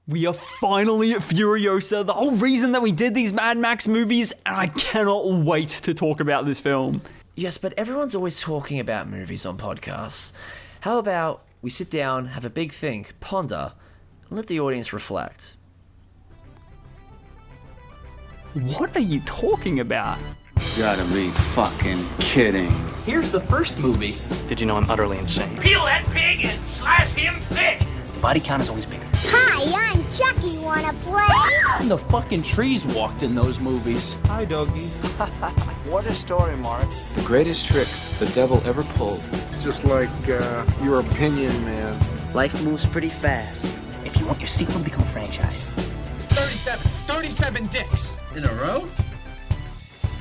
We are finally at Furiosa, the whole reason that we did these Mad Max movies, and I cannot wait to talk about this film. Yes, but everyone's always talking about movies on podcasts. How about we sit down, have a big think, ponder, and let the audience reflect? What are you talking about? You gotta be fucking kidding. Here's the first movie. Did you know I'm utterly insane? Peel that pig and slice him thick. The body count is always bigger. Hi, I'm Chucky. Wanna play? And the fucking trees walked in those movies. Hi, doggy. What a story, Mark. The greatest trick the devil ever pulled. It's just like your opinion, man. Life moves pretty fast. If you want your sequel to become a franchise. 37 dicks. In a row?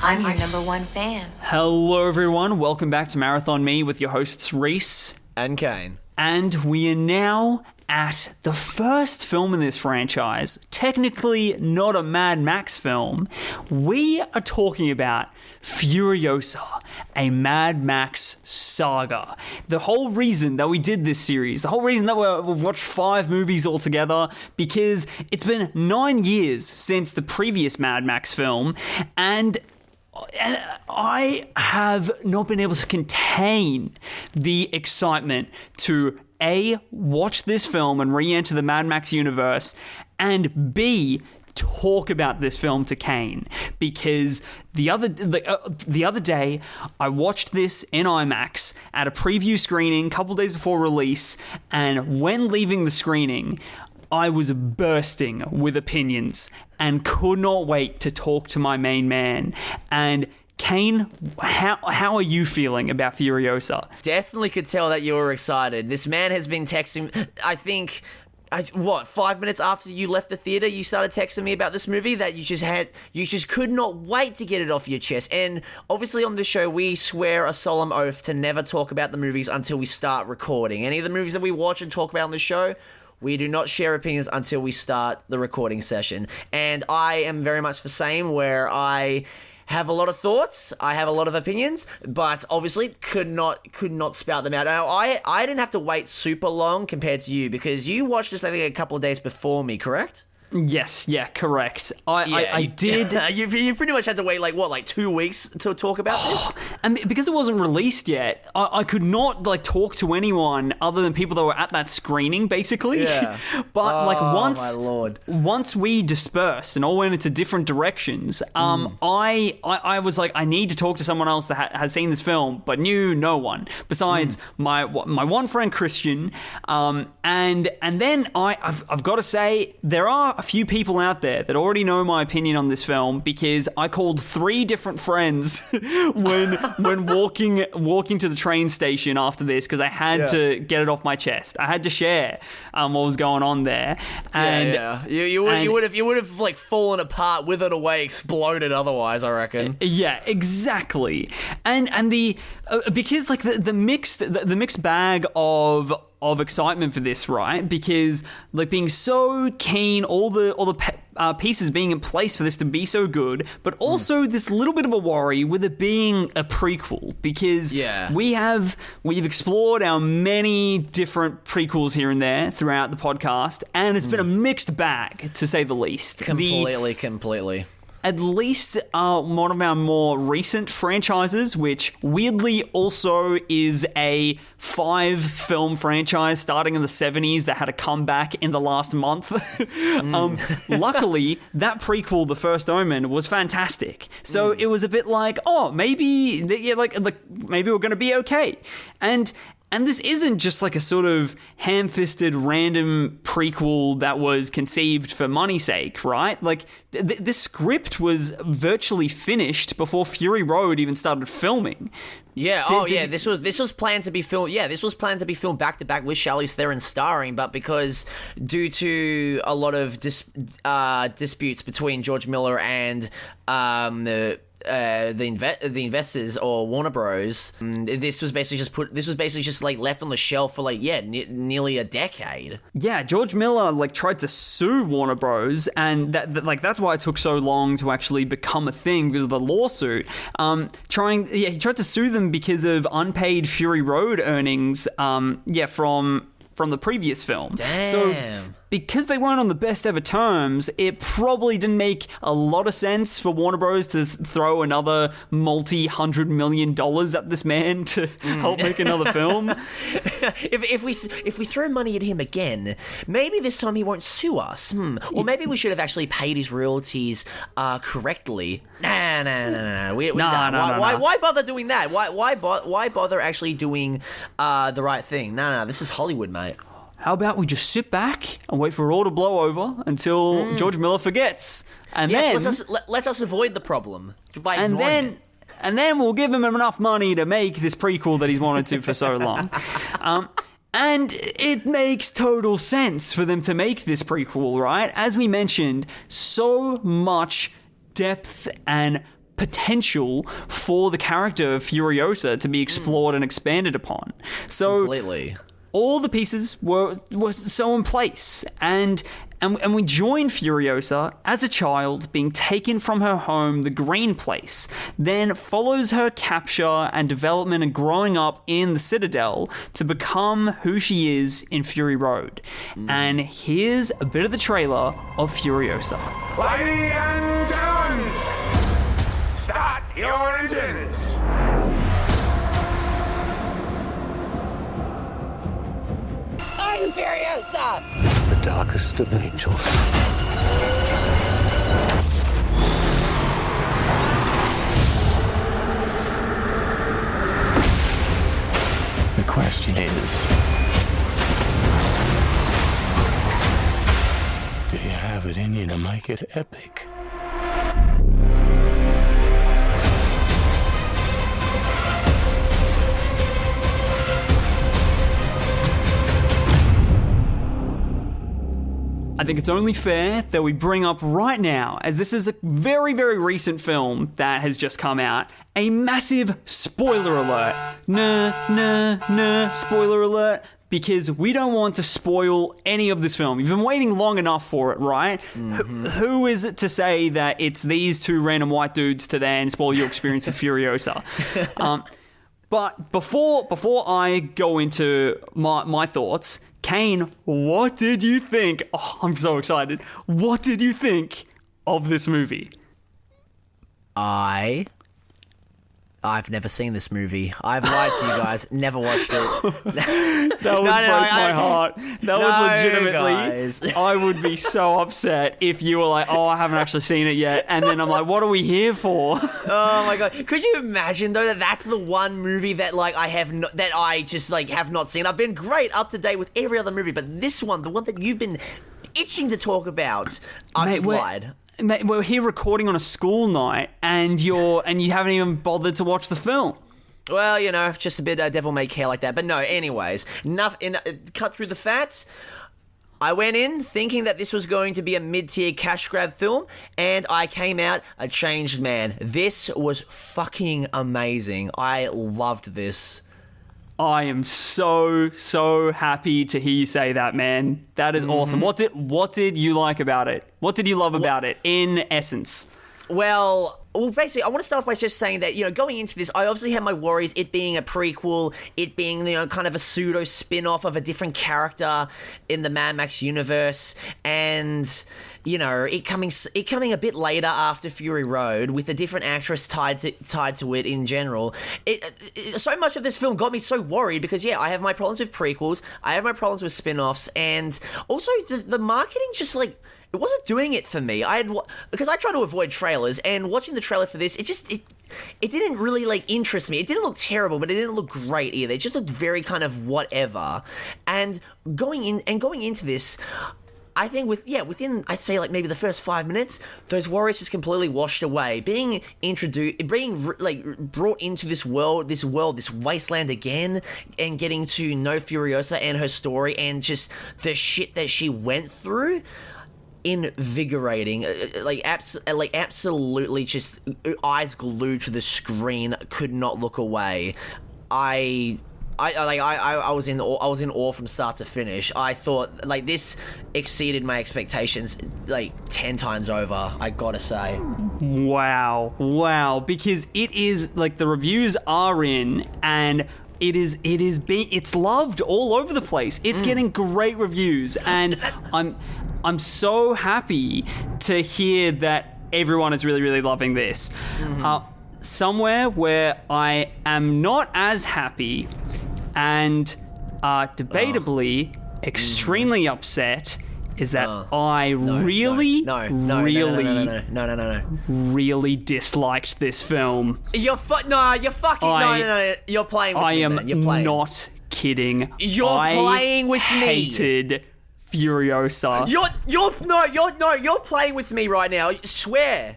I'm your number one fan. Hello everyone, welcome back to Marathon Me with your hosts Rhys And Kane. And we are now at the first film in this franchise, technically not a Mad Max film. We are talking about Furiosa, a Mad Max Saga. The whole reason that we did this series, the whole reason that we've watched 5 movies altogether, because it's been 9 years since the previous Mad Max film, and I have not been able to contain the excitement to A, watch this film and re-enter the Mad Max universe, and B, talk about this film to Kane, because the other day I watched this in IMAX at a preview screening a couple days before release, and when leaving the screening I was bursting with opinions and could not wait to talk to my main man. And Kane, how are you feeling about Furiosa? Definitely could tell that you were excited. This man has been texting, I think, 5 minutes after you left the theater, you started texting me about this movie that you just could not wait to get it off your chest. And obviously on the show, we swear a solemn oath to never talk about the movies until we start recording. Any of the movies that we watch and talk about on the show, we do not share opinions until we start the recording session. And I am very much the same, where I have a lot of thoughts, I have a lot of opinions, but obviously could not spout them out. Now, I didn't have to wait super long compared to you, because you watched this, I think, a couple of days before me, correct? Yes, yeah, correct. I did. You pretty much had to wait, like 2 weeks to talk about this? And because it wasn't released yet, I could not, talk to anyone other than people that were at that screening, basically. Yeah. But, my Lord. Once we dispersed and all went into different directions, I was like, I need to talk to someone else that has seen this film, but knew no one besides my one friend, Christian. And then I've got to say, there are a few people out there that already know my opinion on this film, because I called 3 different friends when walking to the train station after this, because I had to get it off my chest. I had to share what was going on there. And you would have fallen apart, withered away, exploded otherwise, I reckon. Yeah, exactly. And the because the mixed bag of excitement for this, right? Because being so keen, all the pieces being in place for this to be so good, but also this little bit of a worry with it being a prequel, because we've explored our many different prequels here and there throughout the podcast, and it's been a mixed bag, to say the least. Completely. At least one of our more recent franchises, which weirdly also is a 5-film franchise starting in the 70s that had a comeback in the last month. Luckily, that prequel, The First Omen, was fantastic. So it was a bit like, maybe maybe we're going to be okay. And this isn't just a sort of ham-fisted random prequel that was conceived for money's sake, right? This script was virtually finished before Fury Road even started filming. Yeah. This was planned to be filmed. Yeah, this was planned to be filmed back to back with Charlize Theron starring, but because due to a lot of disputes between George Miller and the investors, or Warner Bros, this was basically just left on the shelf for nearly a decade. Yeah, George Miller tried to sue Warner Bros, and that's why it took so long to actually become a thing, because of the lawsuit. He tried to sue them because of unpaid Fury Road earnings. From the previous film. Damn. because they weren't on the best ever terms, it probably didn't make a lot of sense for Warner Bros. To throw another multi-$100 million at this man to help make another film. If we throw money at him again, maybe this time he won't sue us. Or maybe we should have actually paid his royalties correctly. Nah. Why bother doing that? Why bother actually doing the right thing? Nah. This is Hollywood, mate. How about we just sit back and wait for it all to blow over until George Miller forgets, and then let us avoid the problem by ignoring it. And then we'll give him enough money to make this prequel that he's wanted to for so long. And it makes total sense for them to make this prequel, right? As we mentioned, so much depth and potential for the character of Furiosa to be explored and expanded upon. So completely. All the pieces were so in place, and we join Furiosa as a child being taken from her home, the Green Place, then follows her capture and development and growing up in the Citadel to become who she is in Fury Road. And here's a bit of the trailer of Furiosa. Ladies and gentlemen, start your engines. I'm Furiosa! The darkest of angels. The question is, do you have it in you to make it epic? I think it's only fair that we bring up right now, as this is a very, very recent film that has just come out, a massive spoiler alert. Spoiler alert, because we don't want to spoil any of this film. You've been waiting long enough for it, right? Who is it to say that it's these two random white dudes to then spoil your experience with Furiosa? But before I go into my thoughts, Kane, what did you think? Oh, I'm so excited. What did you think of this movie? I've never seen this movie. I've lied to you guys. Never watched it. That would break my heart. That would legitimately... Guys. I would be so upset if you were like, oh, I haven't actually seen it yet. And then I'm like, what are we here for? Oh my god. Could you imagine though that that's the one movie that like I have not, that I just like have not seen? I've been great up to date with every other movie, but this one, the one that you've been itching to talk about, I've just lied. Mate, we're here recording on a school night, and you haven't even bothered to watch the film. Well, you know, just a bit devil may care like that. But no, anyways, cut through the facts. I went in thinking that this was going to be a mid-tier cash grab film, and I came out a changed man. This was fucking amazing. I loved this. I am so happy to hear you say that, man. That is awesome. What did you like about it? What did you love about it, in essence? Well, basically, I want to start off by just saying that, you know, going into this, I obviously had my worries, it being a prequel, it being, you know, kind of a pseudo spin-off of a different character in the Mad Max universe, and, you know, it coming a bit later after Fury Road with a different actress tied to it in general. So much of this film got me so worried because, yeah, I have my problems with prequels, I have my problems with spin-offs, and also the marketing just, like, it wasn't doing it for me. Because I try to avoid trailers, and watching the trailer for this, it didn't really like interest me. It didn't look terrible, but it didn't look great either. It just looked very kind of whatever. And going into this, I think within I'd say like maybe the first 5 minutes, those worries just completely washed away. Being brought into this wasteland again, and getting to know Furiosa and her story and just the shit that she went through. Invigorating, absolutely just eyes glued to the screen, could not look away. I was in awe from start to finish. I thought like this exceeded my expectations like 10 times over, I gotta say. Wow, because it is like the reviews are in, and it's loved all over the place. It's getting great reviews, and I'm so happy to hear that everyone is really, really loving this. Somewhere where I am not as happy and debatably extremely upset is that I really disliked this film. You're fucking no. You're playing with me. You're playing. Not kidding. You're playing with me. Hated Furiosa. You're playing with me right now. Swear.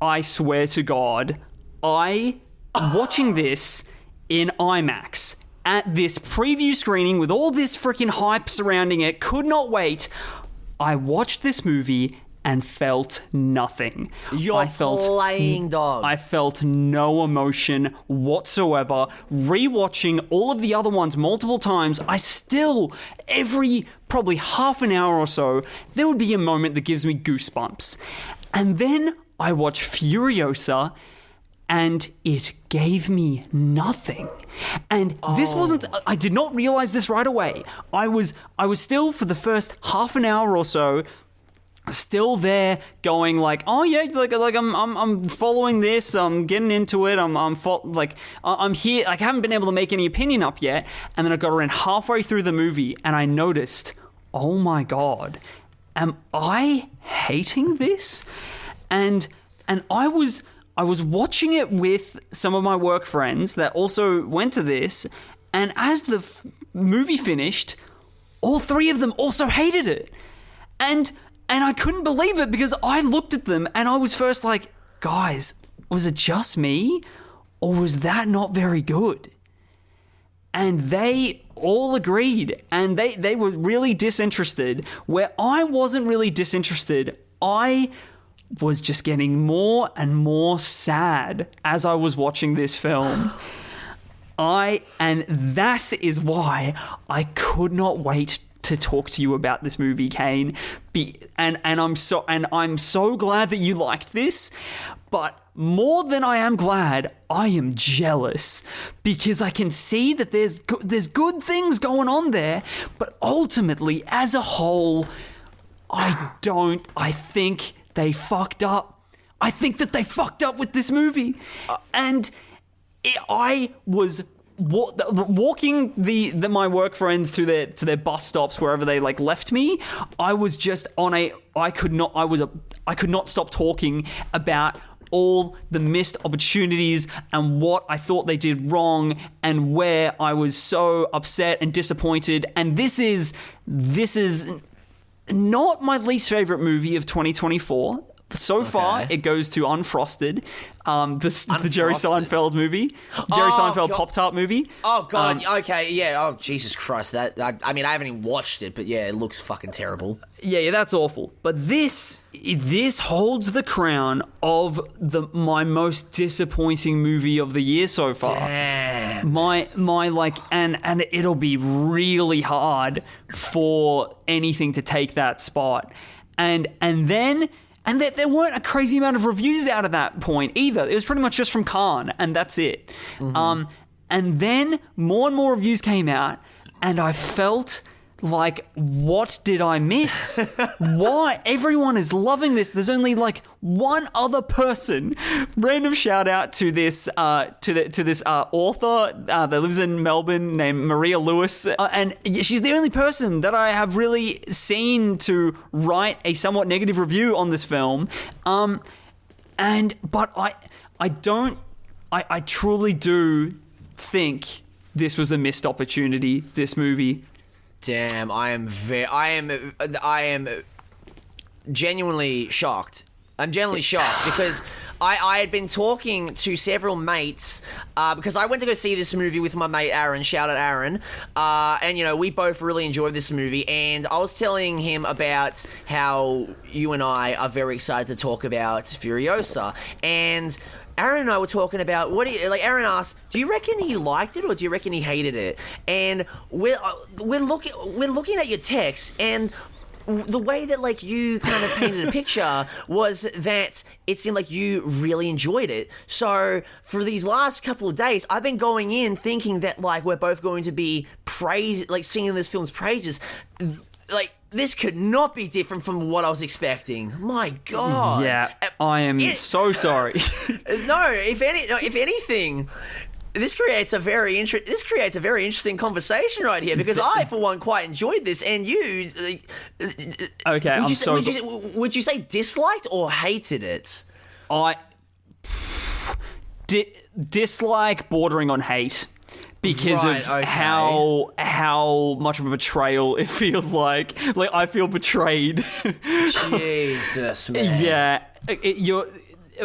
I swear to God, watching this in IMAX at this preview screening with all this freaking hype surrounding it, could not wait. I watched this movie and felt nothing. Playing dog. I felt no emotion whatsoever. Rewatching all of the other ones multiple times, I still, every probably half an hour or so, there would be a moment that gives me goosebumps. And then I watch Furiosa, and it gave me nothing. And this wasn't, I did not realize this right away. I was still, for the first half an hour or so, still there going like, oh yeah, like I'm following this, I'm getting into it, I'm here, like I haven't been able to make any opinion up yet. And then I got around halfway through the movie and I noticed, oh my God, am I hating this? And I was watching it with some of my work friends that also went to this, and as the movie finished, all three of them also hated it. And I couldn't believe it, because I looked at them and I was first like, guys, was it just me? Or was that not very good? And they all agreed, and they were really disinterested. Where I wasn't really disinterested, I was just getting more and more sad as I was watching this film. And that is why I could not wait to talk to you about this movie, Kane. And I'm so glad that you liked this, but more than I am glad, I am jealous, because I can see that there's good things going on there, but ultimately, as a whole, I think they fucked up. I think that they fucked up with this movie. I was walking my work friends to their bus stops, wherever they like left me. I was just I could not stop talking about all the missed opportunities and what I thought they did wrong, and where I was so upset and disappointed. And this is not my least favorite movie of 2024. So far, it goes to Unfrosted, the Jerry Seinfeld movie, Jerry Seinfeld Pop-Tart movie. Oh God, okay, yeah. Oh Jesus Christ, that I mean, I haven't even watched it, but yeah, it looks fucking terrible. Yeah, that's awful. But this holds the crown of my most disappointing movie of the year so far. Damn. My like, and it'll be really hard for anything to take that spot. And there weren't a crazy amount of reviews out of that point either. It was pretty much just from Cannes, and that's it. Mm-hmm. And then more and more reviews came out, and I felt like, what did I miss? Why? Everyone is loving this. There's only like one other person. Random shout out to this author that lives in Melbourne named Maria Lewis, and she's the only person that I have really seen to write a somewhat negative review on this film. But I truly do think this was a missed opportunity. This movie. Damn, I am genuinely shocked. I'm genuinely shocked because I had been talking to several mates because I went to go see this movie with my mate Aaron. Shout out Aaron. And, you know, we both really enjoyed this movie. And I was telling him about how you and I are very excited to talk about Furiosa. And Aaron and I were talking about Aaron asked, do you reckon he liked it or do you reckon he hated it? And we're looking at your text, and the way that like you kind of painted a picture was that it seemed like you really enjoyed it. So for these last couple of days, I've been going in thinking that like we're both going to be singing this film's praises. Like, this could not be different from what I was expecting. My God. Yeah, I am so sorry. No, if anything, this creates a very interesting conversation right here, because I, for one, quite enjoyed this, and you. Okay, would you say disliked or hated it? I dislike, bordering on hate. Because of how much of a betrayal it feels like. Like, I feel betrayed. Jesus, man. Yeah.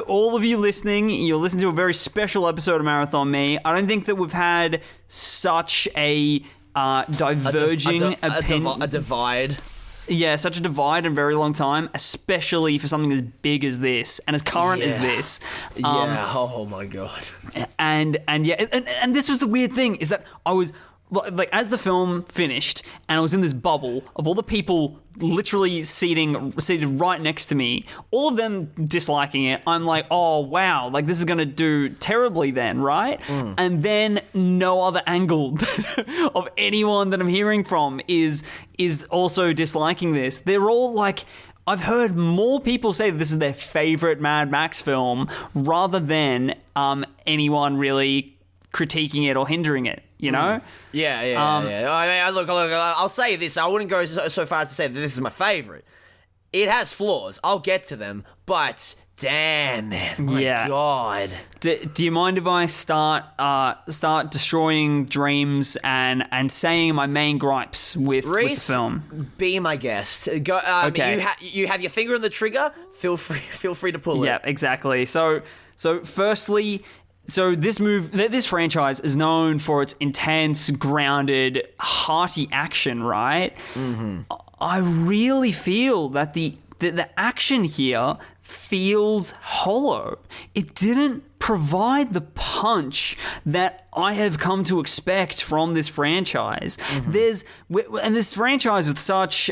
All of you listening, you'll listen to a very special episode of Marathon Me. I don't think that we've had such a diverging opinion. A divide. Yeah, such a divide in a very long time, especially for something as big as this and as current as this. Oh my God. And this was the weird thing, is that I was like, as the film finished and I was in this bubble of all the people literally seated right next to me, all of them disliking it, I'm like, oh wow, like this is gonna do terribly then, right? And then no other angle of anyone that I'm hearing from is also disliking this. They're all like, I've heard more people say that this is their favorite Mad Max film rather than anyone really critiquing it or hindering it, you know? Yeah. I mean, look, I'll say this. I wouldn't go so far as to say that this is my favorite. It has flaws. I'll get to them, but damn, man, my God. Do you mind if I start destroying dreams and saying my main gripes with the film? Be my guest. Go. Okay. You have your finger on the trigger. Feel free to pull it. Yeah, exactly. So firstly. So this franchise is known for its intense, grounded, hearty action, right? Mm-hmm. I really feel that the action here feels hollow. It didn't provide the punch that I have come to expect from this franchise. Mm-hmm. And this franchise with such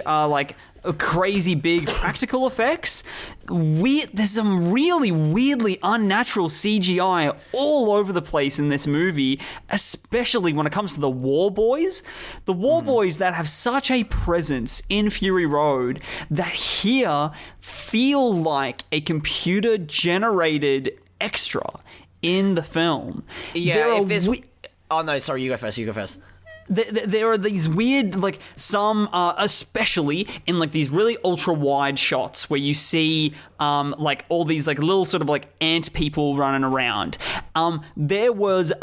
crazy big practical effects, there's some really weirdly unnatural CGI all over the place in this movie, especially when it comes to the war boys. The war boys that have such a presence in Fury Road that here feel like a computer-generated extra in the film. Yeah, oh no, sorry, you go first. There are these weird, like, some, especially in, like, these really ultra-wide shots where you see, like, all these, like, little sort of, like, ant people running around. There was,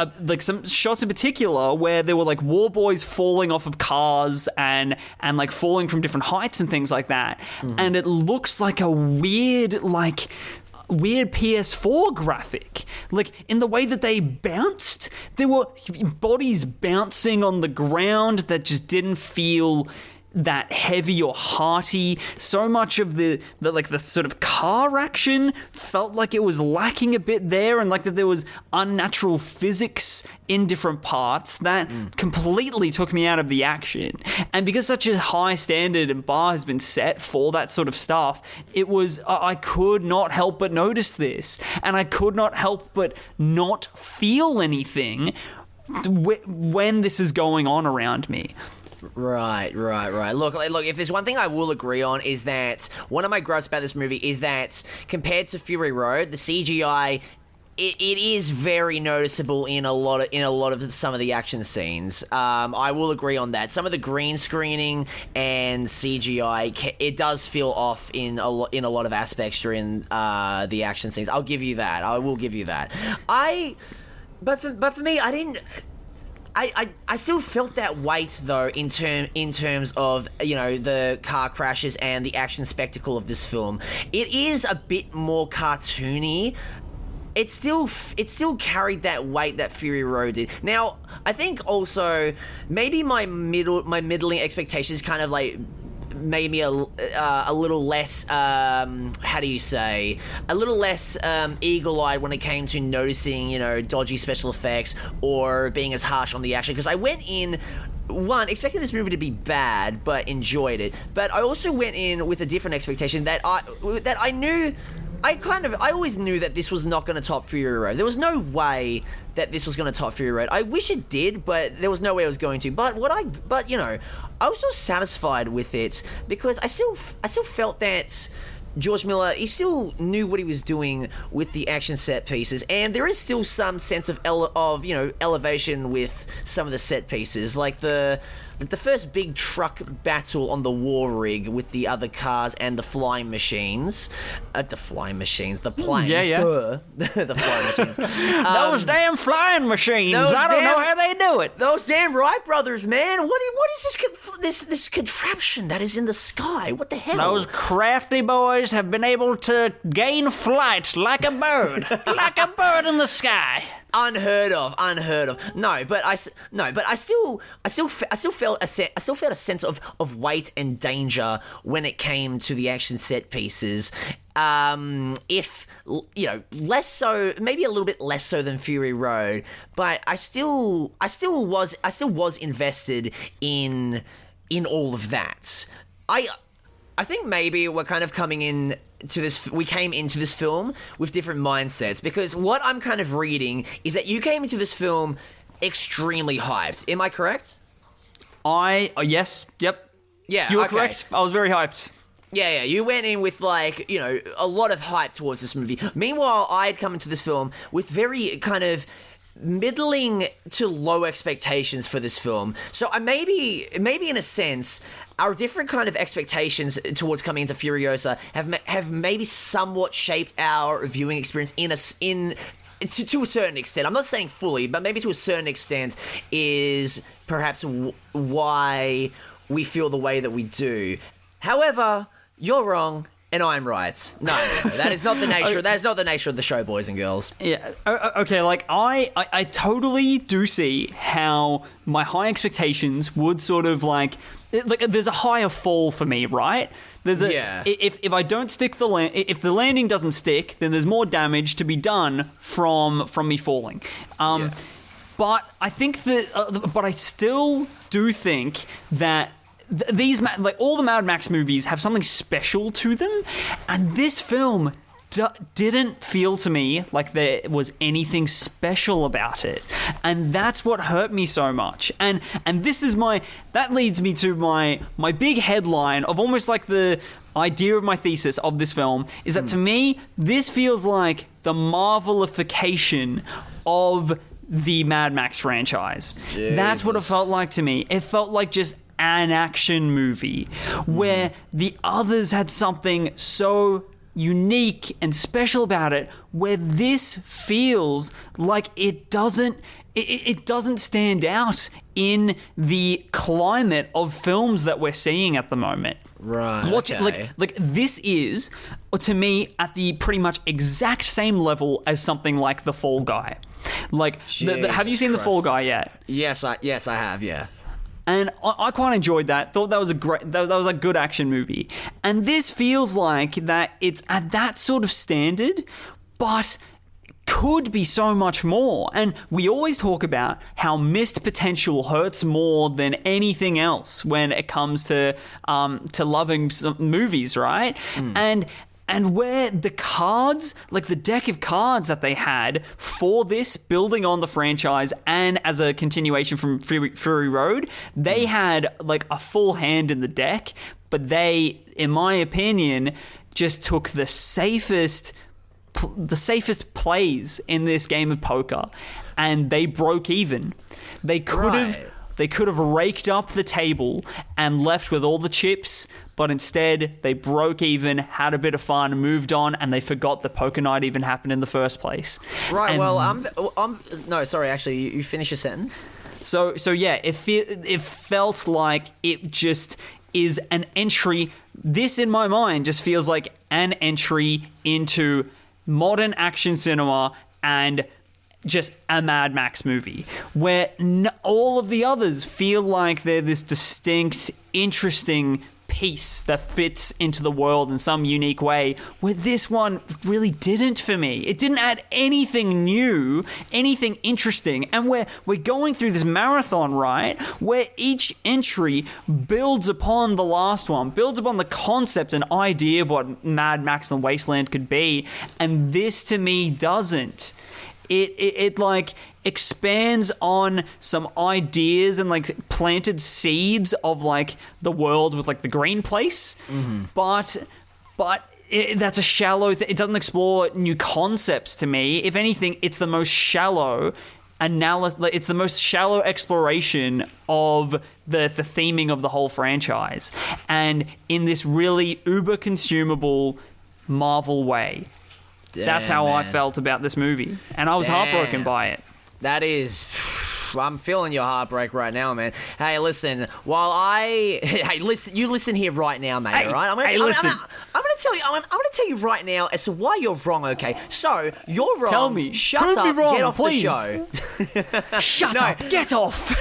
some shots in particular where there were, like, war boys falling off of cars and like, falling from different heights and things like that. Mm. And it looks like a weird PS4 graphic. Like, in the way that they bounced, there were bodies bouncing on the ground that just didn't feel that heavy or hearty. So much of the sort of car action felt like it was lacking a bit there, and like that there was unnatural physics in different parts that completely took me out of the action. And because such a high standard and bar has been set for that sort of stuff, it was, I could not help but notice this, and I could not help but not feel anything when this is going on around me. Right. Look, if there's one thing I will agree on is that one of my gripes about this movie is that compared to Fury Road, the CGI it is very noticeable in a lot of some of the action scenes. I will agree on that. Some of the green screening and CGI, it does feel off in a lot of aspects during the action scenes. I'll give you that. I will give you that. But for me, I didn't. I still felt that weight though in terms of, you know, the car crashes and the action spectacle of this film. It is a bit more cartoony. It still carried that weight that Fury Road did. Now, I think also maybe my middling expectations kind of like made me a little less a little less eagle-eyed when it came to noticing, you know, dodgy special effects or being as harsh on the action, because I went in expecting this movie to be bad, but enjoyed it. But I also went in with a different expectation that I knew. I always knew that this was not going to top Fury Road. There was no way that this was going to top Fury Road. I wish it did, but there was no way it was going to. But I was so satisfied with it because I still felt that George Miller, he still knew what he was doing with the action set pieces, and there is still some sense of elevation with some of the set pieces, like the first big truck battle on the war rig with the other cars and the flying machines. The planes. Yeah. The flying machines. Those damn flying machines. I don't know how they do it. Those damn Wright brothers, man. What is this contraption that is in the sky? What the hell? Those crafty boys have been able to gain flight like a bird. Like a bird in the sky. Unheard of. No, but I still felt a sense of weight and danger when it came to the action set pieces. If less so, maybe a little bit less so than Fury Road, but I still was invested in all of that. I think maybe we're kind of coming in to this. We came into this film with different mindsets because what I'm kind of reading is that you came into this film extremely hyped. Am I correct? Yes. Yep. Yeah, you were okay. correct. I was very hyped. Yeah, you went in with, a lot of hype towards this movie. Meanwhile, I had come into this film with very kind of middling to low expectations for this film. So maybe in a sense, our different kind of expectations towards coming into Furiosa have maybe somewhat shaped our viewing experience to a certain extent. I'm not saying fully, but maybe to a certain extent is perhaps why we feel the way that we do. However, you're wrong and I'm right. No, that is not the nature. That is not the nature of the show, boys and girls. Yeah. Okay. I totally do see how my high expectations would sort of there's a higher fall for me, right? If I don't stick if the landing doesn't stick, then there's more damage to be done from me falling. But I think but I still do think that these all the Mad Max movies have something special to them, and this film didn't feel to me like there was anything special about it, and that's what hurt me so much. And that leads me to my big headline of almost like the idea of my thesis of this film is that to me this feels like the Marvelification of the Mad Max franchise. Jesus. That's what it felt like to me. It felt like just an action movie where the others had something so unique and special about it, where this feels like it doesn't stand out in the climate of films that we're seeing at the moment. Right. Okay. This is, to me, at the pretty much exact same level as something like The Fall Guy. Have you seen The Fall Guy yet? Yes, I have. Yeah. And I quite enjoyed that. Thought that was that was a good action movie. And this feels like that it's at that sort of standard, but could be so much more. And we always talk about how missed potential hurts more than anything else when it comes to loving some movies, right? And where the cards, like the deck of cards that they had for this, building on the franchise and as a continuation from Fury Road, they had like a full hand in the deck, but they, in my opinion, just took the safest plays in this game of poker, and they broke even. They could have raked up the table and left with all the chips, but instead they broke even, had a bit of fun, moved on, and they forgot the poker night even happened in the first place. Right. No, sorry. Actually, you finish your sentence. So yeah, it felt like it just is an entry. This, in my mind, just feels like an entry into modern action cinema and just a Mad Max movie, where all of the others feel like they're this distinct, interesting piece that fits into the world in some unique way, where this one really didn't for me. It didn't add anything new, anything interesting. And we're going through this marathon, right, where each entry builds upon the last one, builds upon the concept and idea of what Mad Max and Wasteland could be, and this to me doesn't. It like expands on some ideas and like planted seeds of like the world with like the green place, but that's a shallow. It doesn't explore new concepts to me. If anything, it's the most shallow analysis. It's the most shallow exploration of the theming of the whole franchise, and in this really uber consumable Marvel way. That's how I felt about this movie, and I was heartbroken by it. That is, I'm feeling your heartbreak right now, man. Hey, listen, you listen here right now, mate. Hey, all right? I'm gonna tell you right now as to why you're wrong. Okay, so you're wrong. Tell me. Shut Prove up. me wrong, Get off please. the show. Shut up. Get off.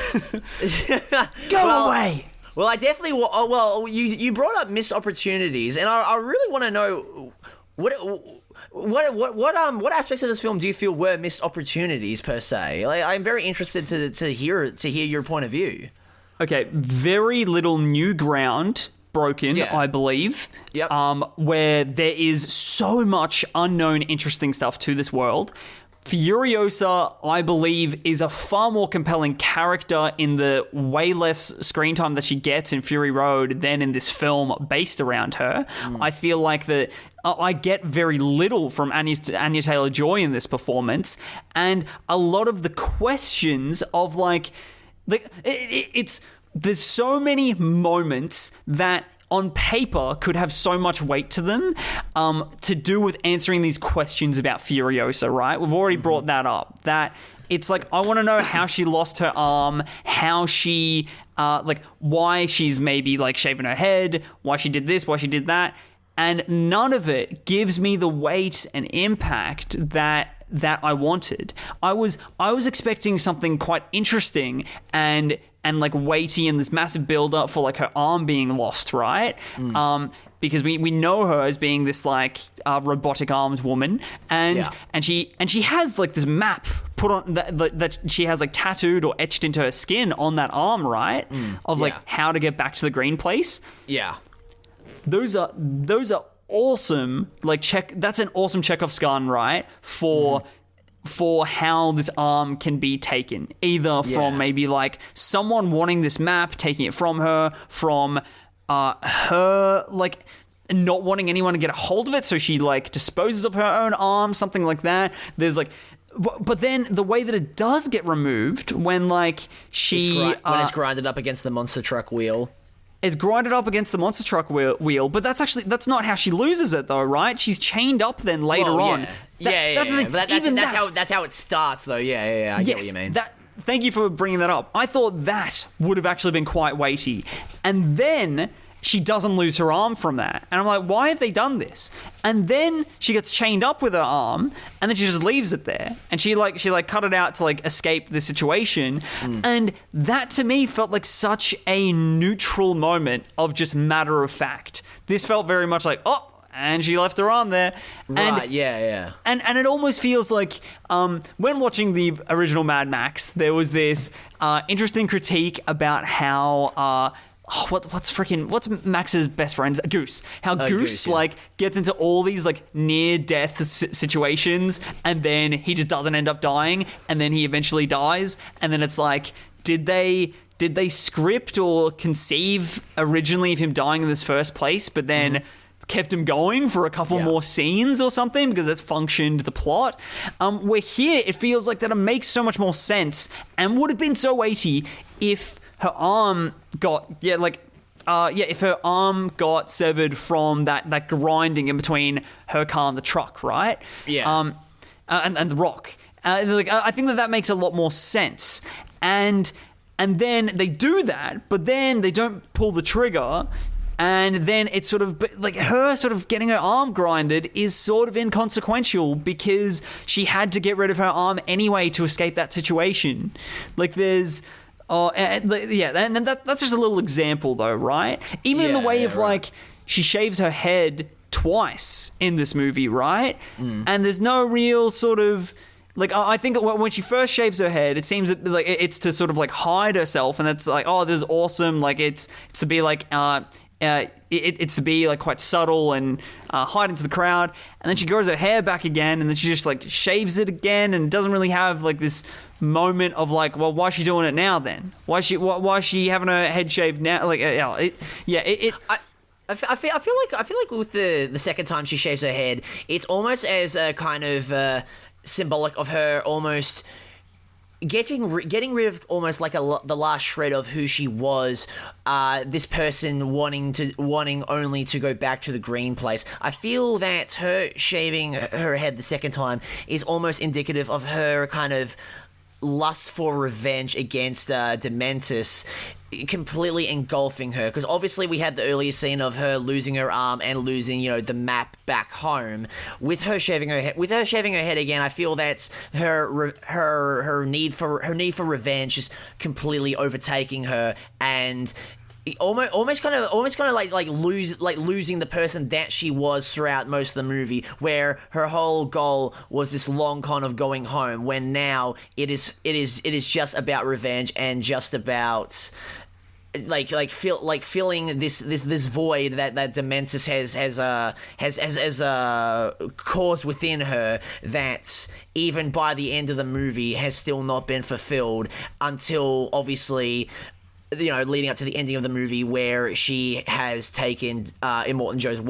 Go away. Well, I definitely. Well, you brought up missed opportunities, and I really want to know what aspects of this film do you feel were missed opportunities per se? Like, I'm very interested to hear your point of view. Okay, very little new ground broken, I believe. Yep. Where there is so much unknown, interesting stuff to this world. Furiosa, I believe, is a far more compelling character in the way less screen time that she gets in Fury Road than in this film based around her. I feel like that I get very little from Anya Taylor-Joy in this performance, and a lot of the questions of there's so many moments that on paper could have so much weight to them, to do with answering these questions about Furiosa, right? We've already brought that up. That it's like, I want to know how she lost her arm, how she, why she's maybe like shaving her head, why she did this, why she did that. And none of it gives me the weight and impact that I wanted. I was expecting something quite interesting and like weighty, and this massive build up for like her arm being lost, right? Because we know her as being this like robotic armed woman, and she has like this map put on that she has like tattooed or etched into her skin on that arm, right? Of like how to get back to the green place. Yeah. Those are awesome. Like that's an awesome Chekhov's gun, right? For how this arm can be taken, either from maybe like someone wanting this map, taking it from her, from her like not wanting anyone to get a hold of it, so she like disposes of her own arm, something like that. There's like, but then the way that it does get removed when like when it's grinded up against the monster truck wheel. It's grinded up against the monster truck wheel, but that's not how she loses it though, right? She's chained up then later on. That's the thing. That's how it starts though. Yeah. I get what you mean. Thank you for bringing that up. I thought that would have actually been quite weighty, and then she doesn't lose her arm from that, and I'm like, why have they done this? And then she gets chained up with her arm, and then she just leaves it there, and she cut it out to like escape the situation, and that to me felt like such a neutral moment of just matter of fact. This felt very much like, oh, and she left her arm there. Right, yeah. And it almost feels like when watching the original Mad Max, there was this interesting critique about how what's Max's best friend's Goose? How Goose like gets into all these like near death situations, and then he just doesn't end up dying, and then he eventually dies, and then it's like, did they script or conceive originally of him dying in this first place, but then kept him going for a couple more scenes or something because it's functioned the plot? Where here it feels like that it makes so much more sense and would have been so weighty if her arm got if her arm got severed from that grinding in between her car and the truck, right? And the rock. I think that makes a lot more sense. And then they do that, but then they don't pull the trigger. And then it's sort of like her sort of getting her arm grinded is sort of inconsequential because she had to get rid of her arm anyway to escape that situation. Like there's Oh, and that's just a little example, though, right? Even in the way of like she shaves her head twice in this movie, right? And there's no real sort of like I think when she first shaves her head, it seems like it's to sort of like hide herself, and that's like, oh, this is awesome. Like it's to be like it's to be like quite subtle and hide into the crowd, and then she grows her hair back again, and then she just like shaves it again, and doesn't really have like this moment of like, well, why is she doing it now then? Why is she having her head shaved now? Like, I feel like with the second time she shaves her head, it's almost as a kind of symbolic of her almost getting rid of almost like the last shred of who she was. This person wanting only to go back to the green place. I feel that her shaving her head the second time is almost indicative of her kind of lust for revenge against Dementus completely engulfing her, because obviously we had the earlier scene of her losing her arm and losing, the map back home. With her shaving her head again, I feel that's her need for revenge is completely overtaking her, and almost kind of like losing the person that she was throughout most of the movie, where her whole goal was this long con of going home, when now it is just about revenge and just about filling this void that Dementus has caused within her, that even by the end of the movie has still not been fulfilled, until obviously leading up to the ending of the movie, where she has taken Immortan Joe's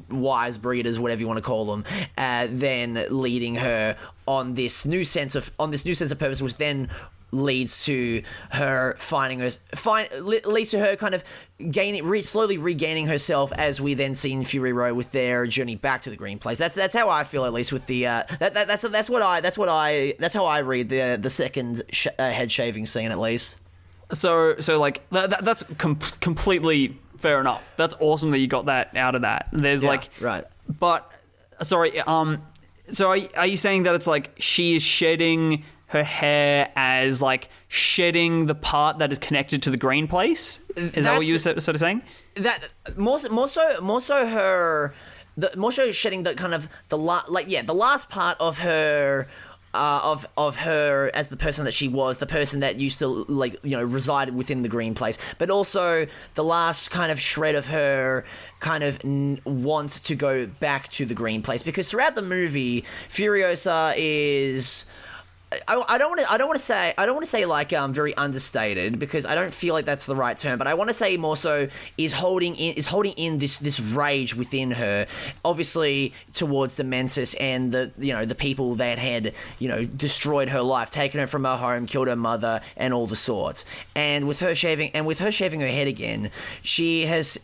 wise breeders, whatever you want to call them, then leading her on this new sense of purpose, which then leads to her leads to her kind of slowly regaining herself, as we then see in Fury Road with their journey back to the green place. That's how I feel, at least with the that's how I read the second head shaving scene, at least. So like that's completely fair enough. That's awesome that you got that out of that. There's right. But sorry, so are you saying that it's like she is shedding her hair as like shedding the part that is connected to the green place? Is that what you were sort of saying? That more so shedding the kind of the last part of her. Of her as the person that she was, the person that used to resided within the green place, but also the last kind of shred of her kind of wants to go back to the green place, because throughout the movie, Furiosa is. I don't want to say like very understated, because I don't feel like that's the right term, but I want to say more so is holding in this rage within her, obviously towards Dementus and the people that had destroyed her life, taken her from her home, killed her mother, and all the sorts. And with her shaving her head again, she is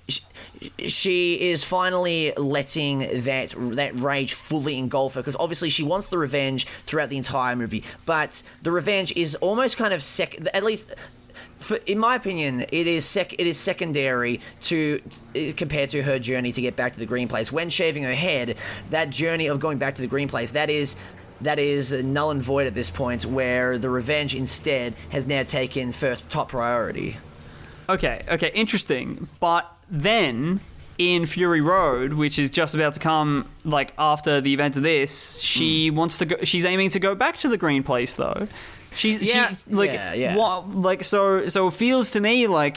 finally letting that rage fully engulf her, because obviously she wants the revenge throughout the entire movie. But the revenge is almost kind of at least, in my opinion, it is secondary to compared to her journey to get back to the green place. When shaving her head, that journey of going back to the green place, that is null and void at this point, where the revenge instead has now taken first top priority. Okay, interesting. But then in Fury Road, which is just about to come like after the event of this, she wants to go. She's aiming to go back to the green place, though. So it feels to me like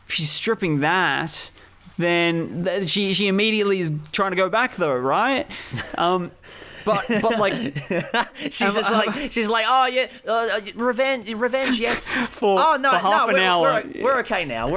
if she's stripping that, then she immediately is trying to go back, though, right? But like she's like, oh yeah, revenge, yes. For half an hour, we're okay now.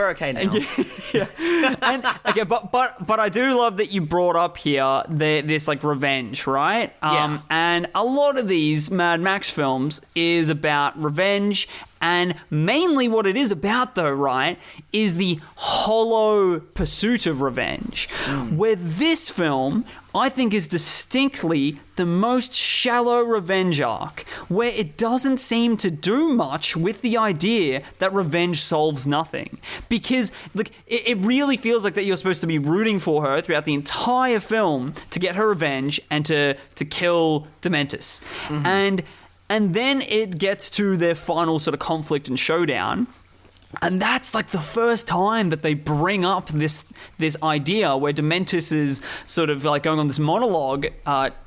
Yeah. And okay, but I do love that you brought up here this like revenge, right? And a lot of these Mad Max films is about revenge. And mainly what it is about, though, right, is the hollow pursuit of revenge. Where this film, I think, is distinctly the most shallow revenge arc, where it doesn't seem to do much with the idea that revenge solves nothing. Because it really feels like that you're supposed to be rooting for her throughout the entire film to get her revenge and to kill Dementus. And And then it gets to their final sort of conflict and showdown. And that's like the first time that they bring up this idea where Dementis is sort of like going on this monologue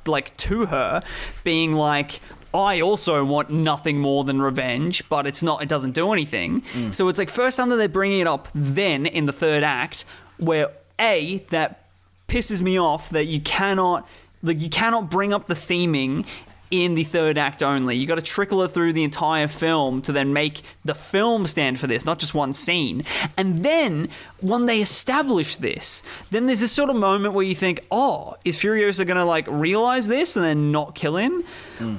like to her, being like, I also want nothing more than revenge, but it doesn't do anything. So it's like first time that they're bringing it up then in the third act, where that pisses me off that you cannot bring up the theming in the third act only. You got to trickle it through the entire film to then make the film stand for this, not just one scene. And then when they establish this, then there's this sort of moment where you think, oh, is Furiosa going to like realize this and then not kill him?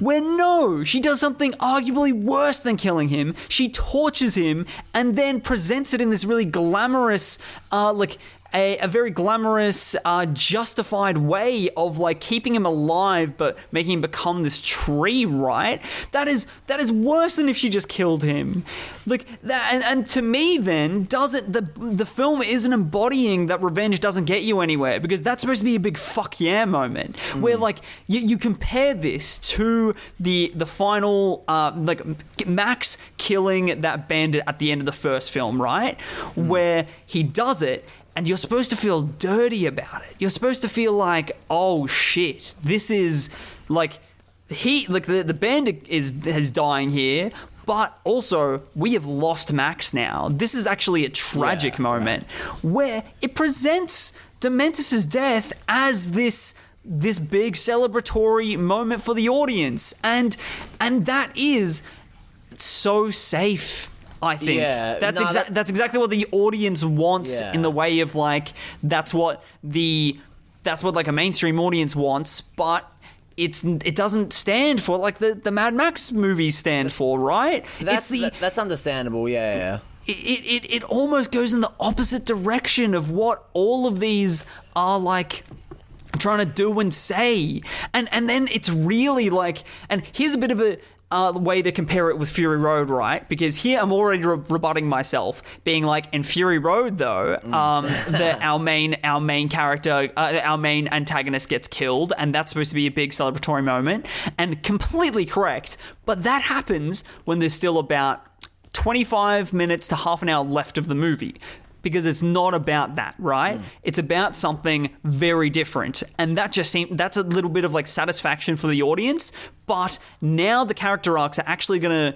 Where no, she does something arguably worse than killing him. She tortures him and then presents it in this really glamorous, a very glamorous, justified way of like keeping him alive, but making him become this tree. Right? That is worse than if she just killed him. Like that, and to me, then the film isn't embodying that revenge doesn't get you anywhere, because that's supposed to be a big fuck yeah moment where like you compare this to the final like Max killing that bandit at the end of the first film, right? Where he does it. And you're supposed to feel dirty about it. You're supposed to feel like, oh shit, this is like the bandit is dying here, but also we have lost Max now. This is actually a tragic moment where it presents Dementis' death as this big celebratory moment for the audience, and that is so safe. I think that's exactly what the audience wants in the way of like that's what like a mainstream audience wants, but it doesn't stand for like the Mad Max movies stand for, right? That's understandable. It almost goes in the opposite direction of what all of these are like trying to do and say, and then it's really like, and here's a bit of a way to compare it with Fury Road, right? Because here I'm already rebutting myself, being like, in Fury Road though, our main character, our main antagonist gets killed, and that's supposed to be a big celebratory moment, and completely correct. But that happens when there's still about 25 minutes to half an hour left of the movie. Because it's not about that, right? It's about something very different. And that's a little bit of like satisfaction for the audience. But now the character arcs are actually going to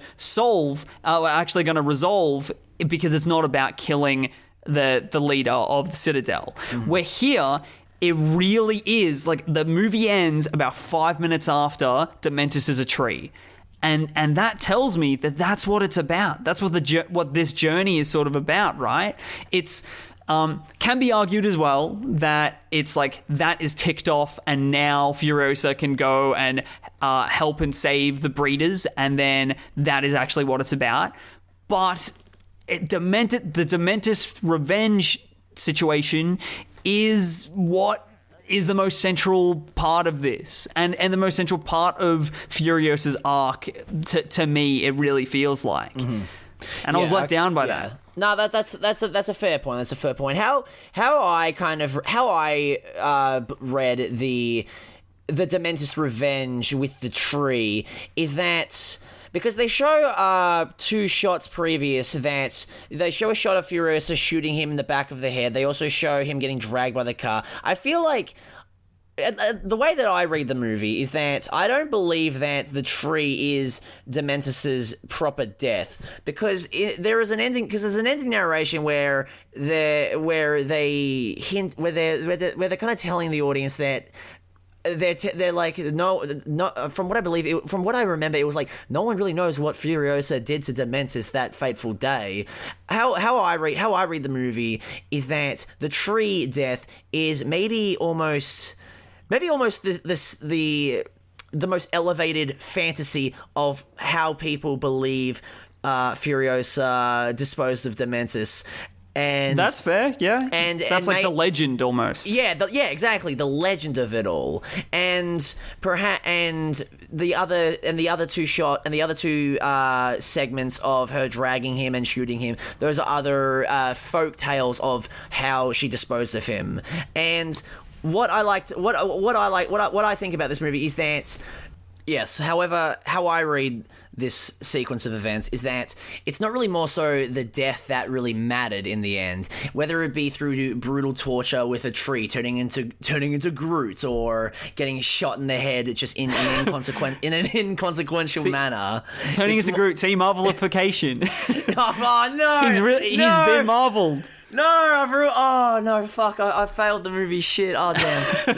resolve, because it's not about killing the leader of the Citadel. Where here, it really is like the movie ends about 5 minutes after Dementis is a tree. And that tells me that that's what it's about. That's what this journey is sort of about, right? It's can be argued as well that it's like that is ticked off, and now Furiosa can go and help and save the breeders, and then that is actually what it's about. But the Dementis revenge situation is what is the most central part of this, and the most central part of Furiosa's arc. To me, it really feels like, and I was let down by that. No, that's a fair point. That's a fair point. How I read the Dementis revenge with the tree is that, because they show 2 shots previous, that they show a shot of Furiosa shooting him in the back of the head. They also show him getting dragged by the car. I feel like the way that I read the movie is that I don't believe that the tree is Dementis' proper death, because there's an ending narration where they're kind of telling the audience that they're like, no. From what I remember, it was like no one really knows what Furiosa did to Dementis that fateful day. How I read the movie is that the tree death is maybe almost the most elevated fantasy of how people believe Furiosa disposed of Dementis. And that's fair, yeah. And that's like the legend almost. Yeah, exactly, the legend of it all. And the other two segments of her dragging him and shooting him, those are other folk tales of how she disposed of him. And what I think about this movie is that Yes. However, how I read this sequence of events is that it's not really more so the death that really mattered in the end, whether it be through brutal torture with a tree turning into Groot, or getting shot in the head just in an inconsequential manner. Turning into Groot, see Marvelification. Oh no! He's been marveled. No, fuck! I failed the movie. Shit! Oh damn!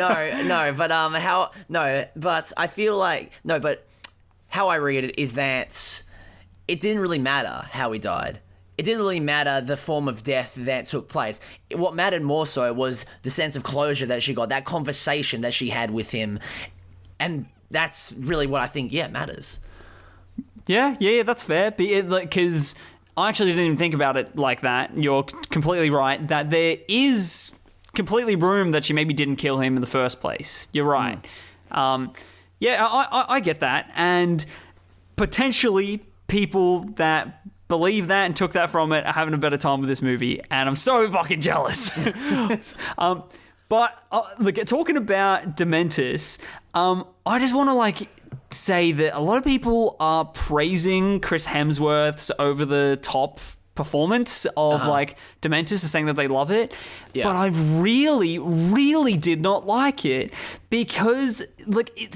But I feel like but how I read it is that it didn't really matter how he died. It didn't really matter the form of death that took place. What mattered more so was the sense of closure that she got, that conversation that she had with him, and that's really what I think. Yeah, matters. Yeah, that's fair. Because I actually didn't even think about it like that. You're completely right that there is completely room that she maybe didn't kill him in the first place. You're right. I get that. And potentially people that believe that and took that from it are having a better time with this movie. And I'm so fucking jealous. But talking about Dementis, I just want to say that a lot of people are praising Chris Hemsworth's over-the-top performance of Dementis, saying that they love it. Yeah. But I really, really did not like it because,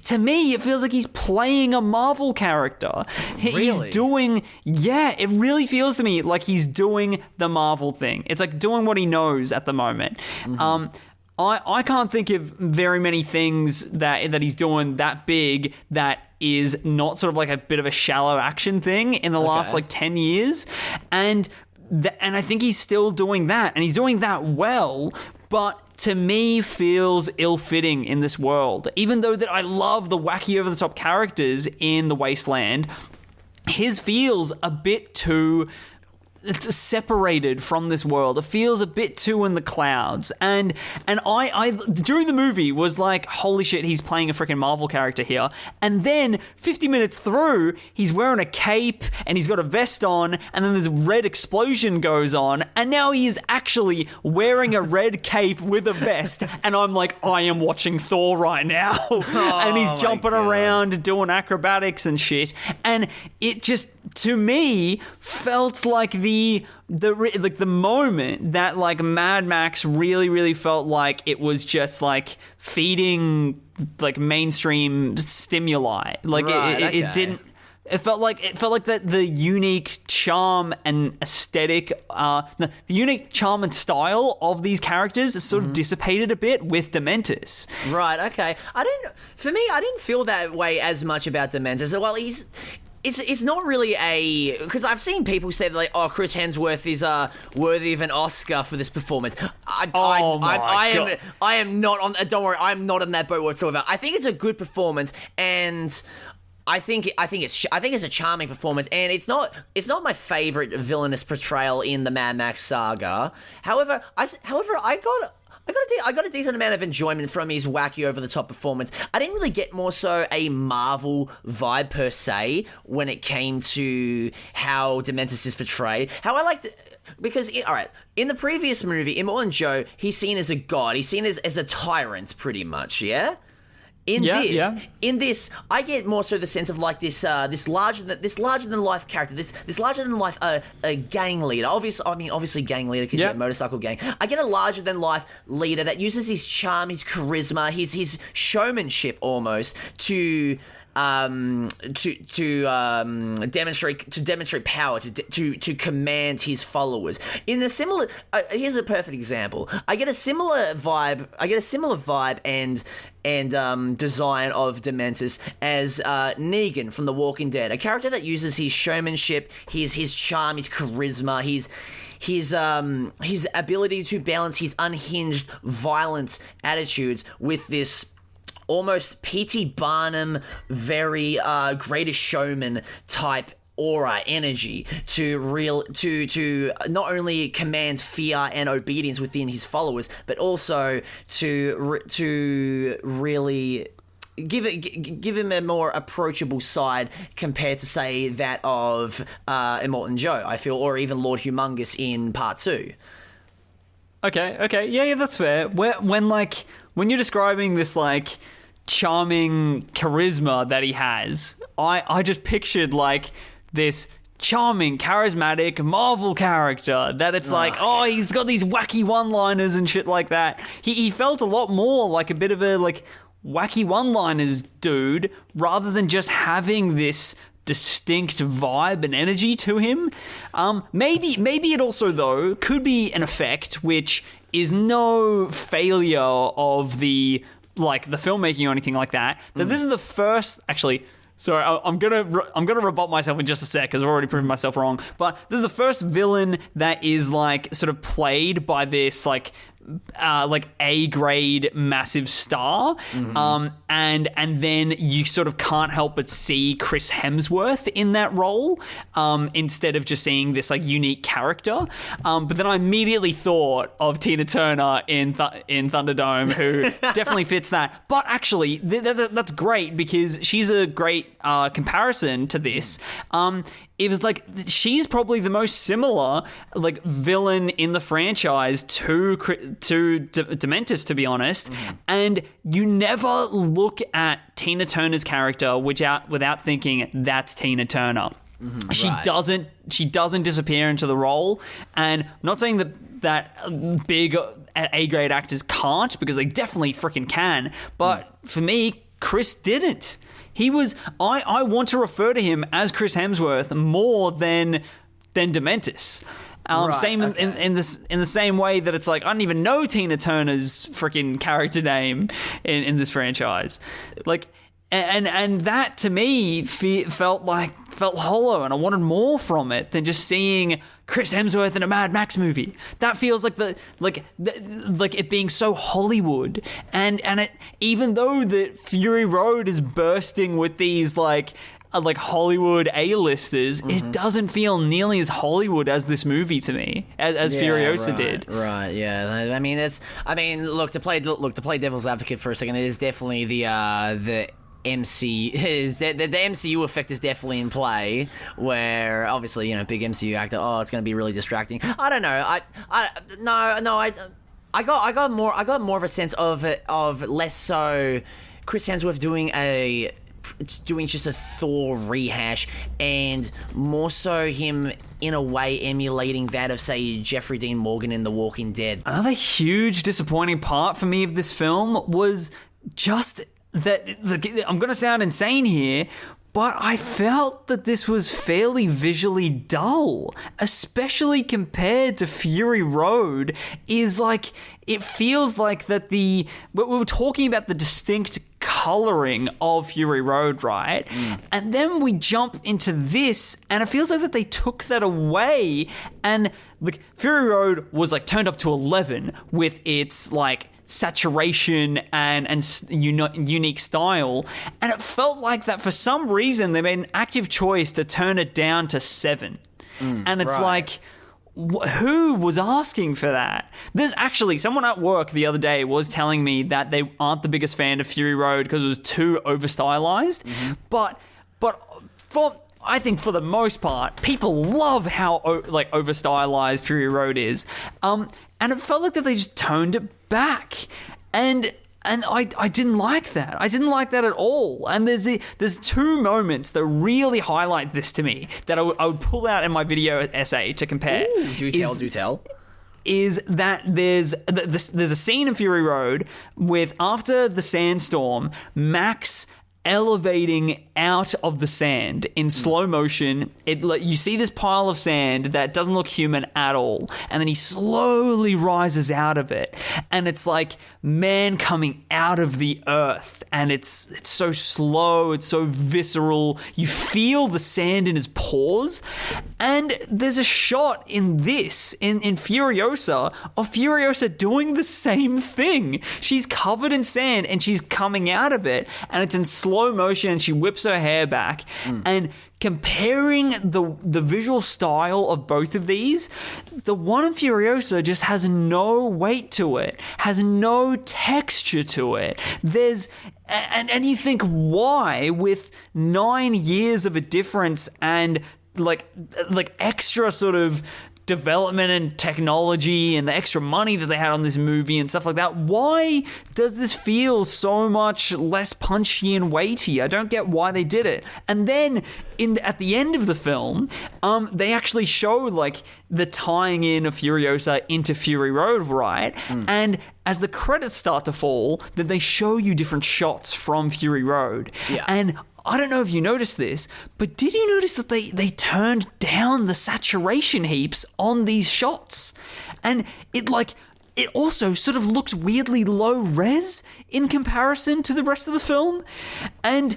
to me, it feels like he's playing a Marvel character. He's doing, it really feels to me like he's doing the Marvel thing. It's like doing what he knows at the moment. Mm-hmm. I can't think of very many things that he's doing that big that is not sort of like a bit of a shallow action thing in the last 10 years. And I think he's still doing that, and he's doing that well, but to me feels ill-fitting in this world. Even though that I love the wacky over-the-top characters in The Wasteland, his feels a bit too... It's separated from this world. It feels a bit too in the clouds. And I during the movie was like, holy shit, he's playing a freaking Marvel character here. And then 50 minutes through, he's wearing a cape and he's got a vest on, and then this red explosion goes on, and now he is actually wearing a red cape with a vest. And I'm like, I am watching Thor right now. And he's jumping around doing acrobatics and shit. And it just, to me, felt like the moment that Mad Max really felt like it was just feeding mainstream stimuli. It didn't. It felt like that the unique charm and aesthetic, the unique charm and style of these characters is sort of dissipated a bit with Dementis. Right. Okay. I didn't feel that way as much about Dementis. Well, It's not really because I've seen people say that Chris Hemsworth is worthy of an Oscar for this performance. I am not on. Don't worry, I'm not on that boat whatsoever. I think it's a good performance, and I think it's a charming performance, and it's not my favorite villainous portrayal in the Mad Max saga. However, I got a decent amount of enjoyment from his wacky over-the-top performance. I didn't really get more so a Marvel vibe per se when it came to how Dementis is portrayed. How I liked it, because, in the previous movie, Immortan Joe, he's seen as a god. He's seen as a tyrant, pretty much, yeah? In this, I get more so the sense of this larger than life character, this larger than life a gang leader. Obviously gang leader because you're a motorcycle gang. I get a larger than life leader that uses his charm, his charisma, his showmanship almost to demonstrate power, to command his followers. In a similar, here's a perfect example. I get a similar vibe and design of Dementis as Negan from The Walking Dead, a character that uses his showmanship, his charm, his charisma, his ability to balance his unhinged, violent attitudes with this almost P.T. Barnum, very Greatest Showman type aura, energy to not only command fear and obedience within his followers, but also to really give him a more approachable side compared to, say, that of Immortan Joe, I feel, or even Lord Humongous in Part 2. Okay, yeah, that's fair. When you're describing this charming charisma that he has. I just pictured like this charming, charismatic Marvel character that it's like, oh, he's got these wacky one-liners and shit like that. He felt a lot more like a bit of a like wacky one-liners dude rather than just having this distinct vibe and energy to him. Maybe it also though could be an effect which is no failure of the filmmaking or anything like that. That this is the first, actually. Sorry, I'm gonna rebut myself in just a sec because I've already proven myself wrong. But this is the first villain that is like sort of played by this like A-grade massive star, and then you sort of can't help but see Chris Hemsworth in that role, instead of just seeing this like unique character. But then I immediately thought of Tina Turner in Thunderdome, who definitely fits that. But actually, that's great because she's a great comparison to this. It was like she's probably the most similar like villain in the franchise to Dementis, to be honest. And you never look at Tina Turner's character without thinking that's Tina Turner. She doesn't disappear into the role. And I'm not saying that big A-grade actors can't, because they definitely freaking can. But for me, Chris didn't. He was. I want to refer to him as Chris Hemsworth more than Dementis. Same in the same way that it's like I don't even know Tina Turner's freaking character name in this franchise. Like, and that to me felt hollow, and I wanted more from it than just seeing Chris Hemsworth in a Mad Max movie. That feels like it being so Hollywood, and it, even though the Fury Road is bursting with these like Hollywood A-listers, it doesn't feel nearly as Hollywood as this movie to me, as Furiosa did. Right, yeah. I mean, look, to play devil's advocate for a second, it is definitely the MCU effect is definitely in play, where obviously, big MCU actor, it's going to be really distracting. I don't know. I got more of a sense of less so Chris Hemsworth doing just a Thor rehash, and more so him in a way emulating that of, say, Jeffrey Dean Morgan in The Walking Dead. Another huge disappointing part for me of this film was just that, I'm going to sound insane here, but I felt that this was fairly visually dull, especially compared to Fury Road. It feels like that we were talking about the distinct coloring of Fury Road, right? And then we jump into this, and it feels like that they took that away, and Fury Road was turned up to 11 with its saturation and unique style, and it felt like that for some reason they made an active choice to turn it down to 7. And it's who was asking for that? There's actually someone at work the other day was telling me that they aren't the biggest fan of Fury Road because it was too over stylized. But I think for the most part, people love how over stylized Fury Road is. And it felt like that they just toned it back. And I didn't like that. I didn't like that at all. And there's two moments that really highlight this to me that I would pull out in my video essay to compare. Ooh, do tell. Is that there's a scene in Fury Road with, after the sandstorm, Max elevating out of the sand in slow motion. You see this pile of sand that doesn't look human at all, and then he slowly rises out of it, and it's like man coming out of the earth, and it's so slow, it's so visceral. You feel the sand in his pores, and there's a shot in this in Furiosa of Furiosa doing the same thing. She's covered in sand and she's coming out of it, and it's in slow motion, and she whips her hair back. And comparing the visual style of both of these, the one in Furiosa just has no weight to it, has no texture to it. And you think, why, with 9 years of a difference and like extra sort of development and technology and the extra money that they had on this movie and stuff like that, why does this feel so much less punchy and weighty? I don't get why they did it. And then at the end of the film, they actually show like the tying in of Furiosa into Fury Road, right? And as the credits start to fall, then they show you different shots from Fury Road. Yeah. And I don't know if you noticed this, but did you notice that they turned down the saturation heaps on these shots? And it also sort of looks weirdly low res in comparison to the rest of the film. And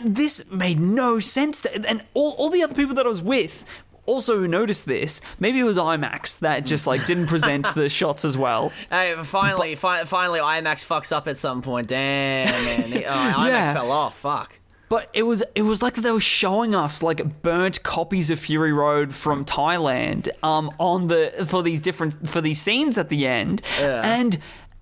this made no sense. And all the other people that I was with also noticed this. Maybe it was IMAX that just like didn't present the shots as well. Hey, finally, IMAX fucks up at some point. Damn, man. IMAX fell off. Fuck. But it was like they were showing us like burnt copies of Fury Road from Thailand for these scenes at the end. Yeah.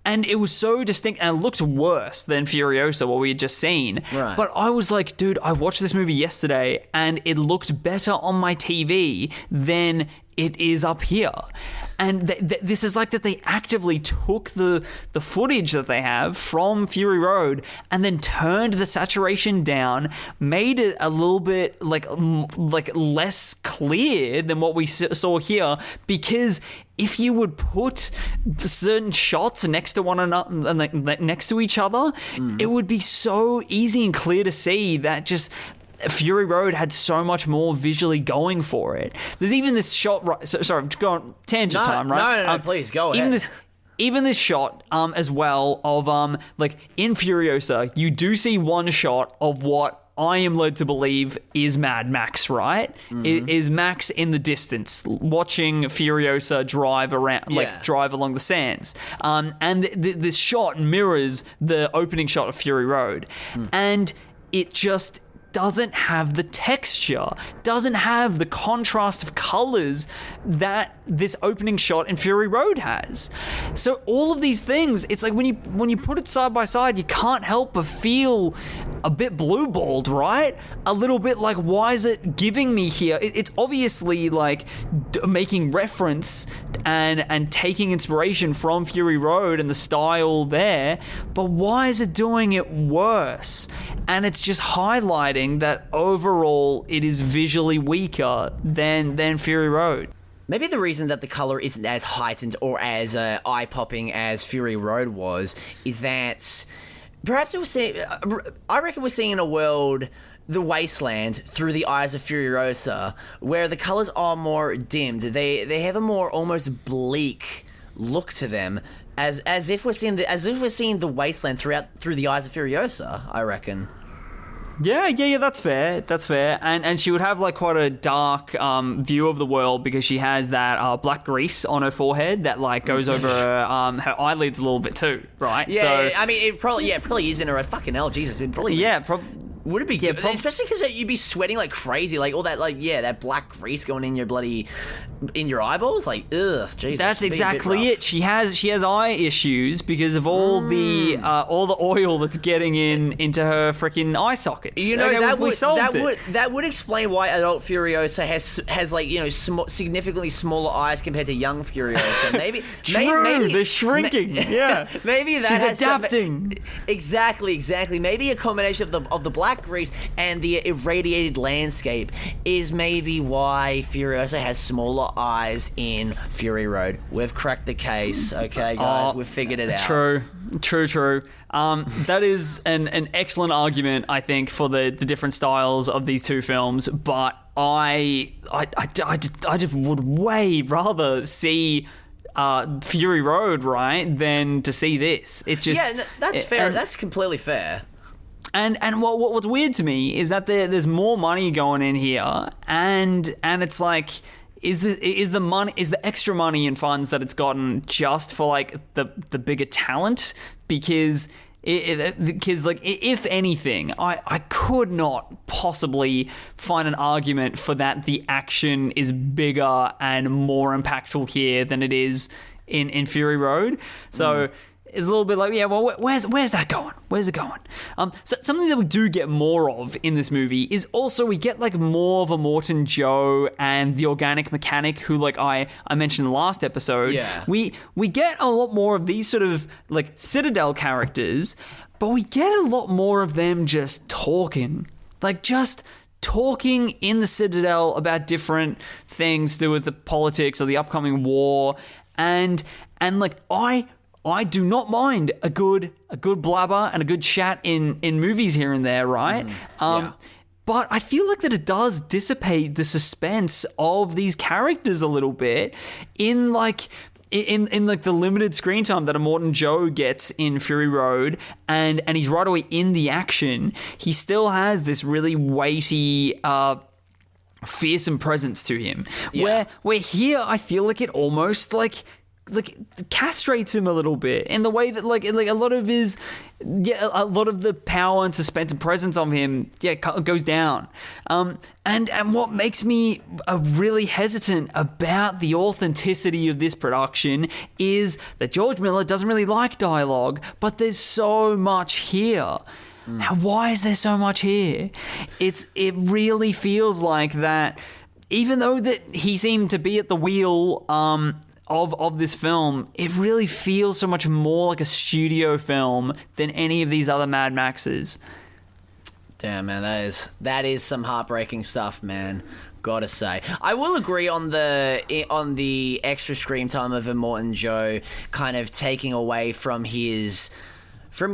And it was so distinct, and it looked worse than Furiosa, what we had just seen. Right. But I was like, dude, I watched this movie yesterday, and it looked better on my TV than it is up here. And this is like that they actively took the footage that they have from Fury Road and then turned the saturation down, made it a little bit like less clear than what we saw here, because if you would put certain shots next to one another, next to each other, it would be so easy and clear to see that just Fury Road had so much more visually going for it. There's even this shot, right? Sorry, I'm going tangent time, right? No, please go ahead. Even this shot as well of like in Furiosa, you do see one shot of what I am led to believe is Mad Max, right? Is Max in the distance watching Furiosa drive around, drive along the sands. And this shot mirrors the opening shot of Fury Road. And it just doesn't have the texture, doesn't have the contrast of colors that this opening shot in Fury Road has. So all of these things, it's like when you put it side by side, you can't help but feel a bit blue-balled, right? A little bit like, why is it giving me here? It's obviously like making reference and taking inspiration from Fury Road and the style there, but why is it doing it worse? And it's just highlighting that overall it is visually weaker than Fury Road. Maybe the reason that the color isn't as heightened or as eye-popping as Fury Road was is that perhaps I reckon we're seeing in a world the wasteland through the eyes of Furiosa, where the colors are more dimmed. They have a more almost bleak look to them, as if we're seeing the wasteland through the eyes of Furiosa, I reckon. Yeah, that's fair. And she would have like quite a dark view of the world because she has that black grease on her forehead that like goes over her eyelids a little bit too, right? Yeah, so, I mean, it probably is in her. Fucking hell, Jesus, it probably. Yeah, would it be? Yeah, especially because you'd be sweating like crazy, like all that, that black grease going in your eyeballs, like ugh, Jesus. That's exactly it. She has eye issues because of all the oil that's getting into her freaking eye sockets. You know, that would explain why adult Furiosa has like significantly smaller eyes compared to young Furiosa. Maybe they're shrinking. Yeah, maybe that she's adapting. Exactly. Maybe a combination of the black grease and the irradiated landscape is maybe why Furiosa has smaller eyes in Fury Road. We've cracked the case, okay, guys. We've figured it out. True. That is an excellent argument, I think, for the different styles of these two films. But I just would way rather see Fury Road, right, than to see this. It just that's fair. That's completely fair. And what's weird to me is that there's more money going in here, and it's like, is the extra money and funds that it's gotten just for like the bigger talent? Because like, if anything, I could not possibly find an argument for that the action is bigger and more impactful here than it is in Fury Road. So is a little bit like, yeah, well, where's that going? Where's it going? So something that we do get more of in this movie is also we get like more of a Morton Joe and the organic mechanic who, like I mentioned in the last episode. Yeah. We get a lot more of these sort of like Citadel characters, but we get a lot more of them just talking. Like just talking in the Citadel about different things to do with the politics or the upcoming war. And like I do not mind a good blabber and a good chat in movies here and there, right? Yeah. But I feel like that it does dissipate the suspense of these characters a little bit in like the limited screen time that a Morton Joe gets in Fury Road, and he's right away in the action. He still has this really weighty, fearsome presence to him. Yeah. Where here I feel like it almost like castrates him a little bit in the way that like a lot of the power and suspense and presence of him goes down. And what makes me really hesitant about the authenticity of this production is that George Miller doesn't really like dialogue, but there's so much here. Why is there so much here? It really feels like that, even though that he seemed to be at the wheel of this film, it really feels so much more like a studio film than any of these other Mad Maxes. Damn, man, that is some heartbreaking stuff, man. Gotta say, I will agree on the extra screen time of Immortan Joe kind of taking away from his fear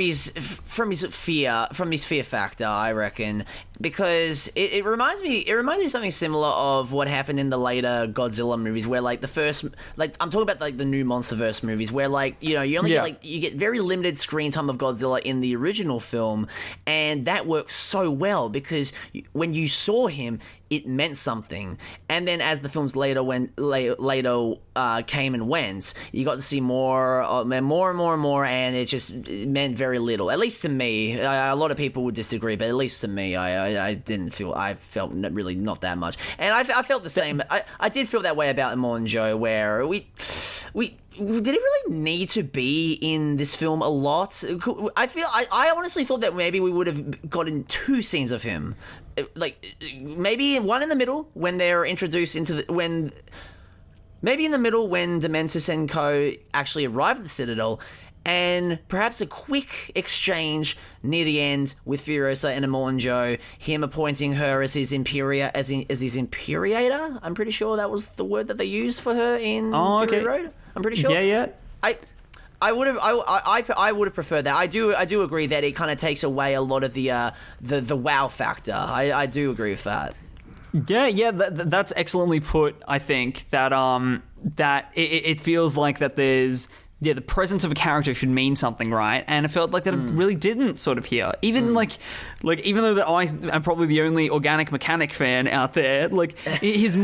factor, I reckon, because it reminds me of something similar of what happened in the later Godzilla movies, where like the first, like I'm talking about like the new MonsterVerse movies, where like, you know, you only get very limited screen time of Godzilla in the original film, and that works so well because when you saw him, it meant something, and then as the films later came and went, you got to see more and more, and it meant very little. At least to me, a lot of people would disagree, but at least to me, I felt really not that much, and I felt the same. I did feel that way about Immortan Joe, where we did he really need to be in this film a lot? I honestly thought that maybe we would have gotten 2 scenes of him. Like maybe one in the middle when they're introduced maybe in the middle when Dementis and Co actually arrive at the Citadel, and perhaps a quick exchange near the end with Furiosa and Immortan Joe, him appointing her as his Imperator. I'm pretty sure that was the word that they used for her in Fury Road. I'm pretty sure. Yeah. I would have preferred that. I do agree that it kind of takes away a lot of the wow factor. I do agree with that. Yeah, that's excellently put. I think that that it feels like that there's the presence of a character should mean something, right? And it felt like that it really didn't sort of here. Even like even though that I am probably the only organic mechanic fan out there, like his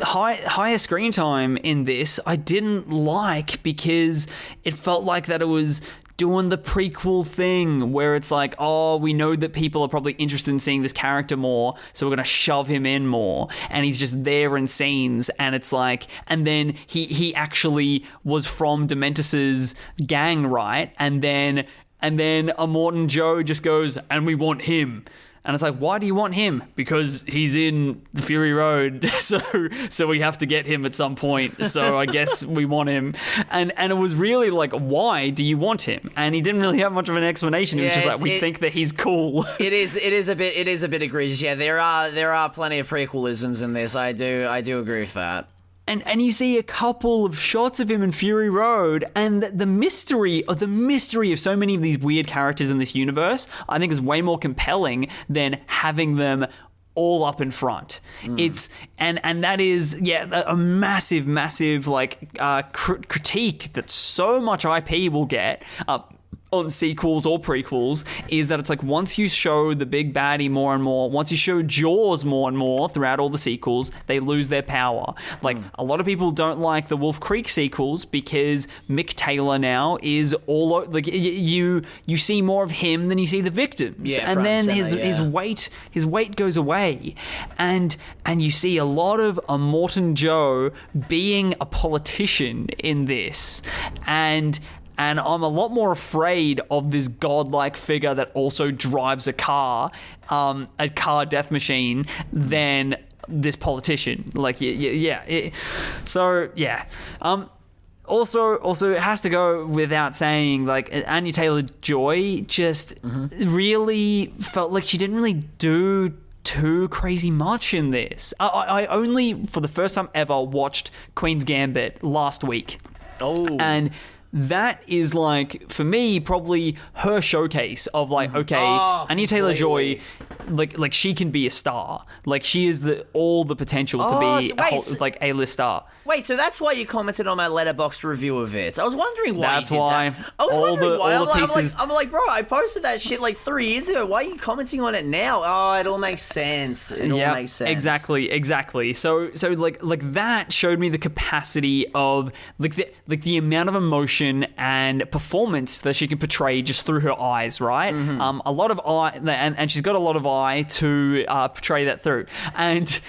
higher screen time in this I didn't like, because it felt like that it was doing the prequel thing where it's like, oh, we know that people are probably interested in seeing this character more, so we're going to shove him in more, and he's just there in scenes, and it's like, and then he actually was from Dementis's gang, right? And then Immortan Joe just goes, and we want him. And it's like, why do you want him? Because he's in the Fury Road, so we have to get him at some point. So I guess we want him. And it was really like, why do you want him? And he didn't really have much of an explanation. It was just like, we think that he's cool. It is a bit egregious. Yeah, there are plenty of prequelisms in this. I do agree with that. And you see a couple of shots of him in Fury Road, and the mystery of so many of these weird characters in this universe, I think, is way more compelling than having them all up in front. It's and that is a massive like critique that so much IP will get on sequels or prequels, is that it's like, once you show the big baddie more and more, once you show Jaws more and more throughout all the sequels, they lose their power. Like, a lot of people don't like the Wolf Creek sequels because Mick Taylor now is all like, you see more of him than you see the victims, and then his weight goes away, and you see a lot of Immortan Joe being a politician in this, and and I'm a lot more afraid of this godlike figure that also drives a car death machine, than this politician. Like, so yeah. Also, it has to go without saying, like, Anya Taylor-Joy just really felt like she didn't really do too crazy much in this. I only, for the first time ever, watched Queen's Gambit last week. Oh. And that is, like, for me, probably her showcase of, like, Anya Taylor-Joy, like she can be a star. Like, she is all the potential to be like A-list star. Wait, so that's why you commented on my Letterboxd review of it. I was wondering why. That's you did why. That. I was wondering why. I'm like, bro, I posted that shit like 3 years ago. Why are you commenting on it now? Oh, it all makes sense. It all makes sense. Exactly. So like that showed me the capacity of the amount of emotion and performance that she can portray just through her eyes, right? A lot of eye, and she's got a lot of eye to portray that through. And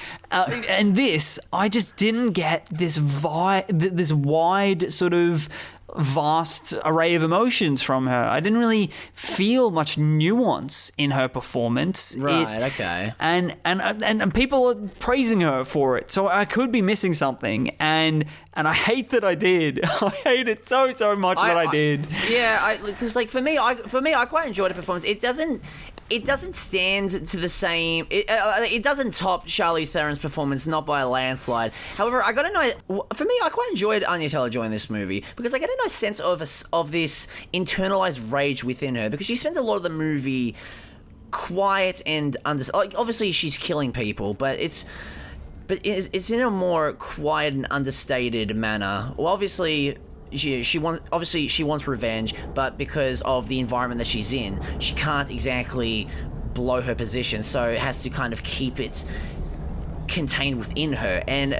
this, I just didn't get this this wide sort of vast array of emotions from her. I didn't really feel much nuance in her performance. Okay. And people are praising her for it. So I could be missing something. And I hate that I did. I hate it so much that I did. Yeah, because like for me, I quite enjoyed the performance. It doesn't stand to the same. It doesn't top Charlize Theron's performance, not by a landslide. However, I got a nice. For me, I quite enjoyed Anya Taylor-Joy in this movie because I get a nice sense of this internalized rage within her, because she spends a lot of the movie quiet and like, obviously she's killing people, but it's in a more quiet and understated manner. Well, obviously. She wants revenge, but because of the environment that she's in, she can't exactly blow her position, so it has to kind of keep it contained within her. And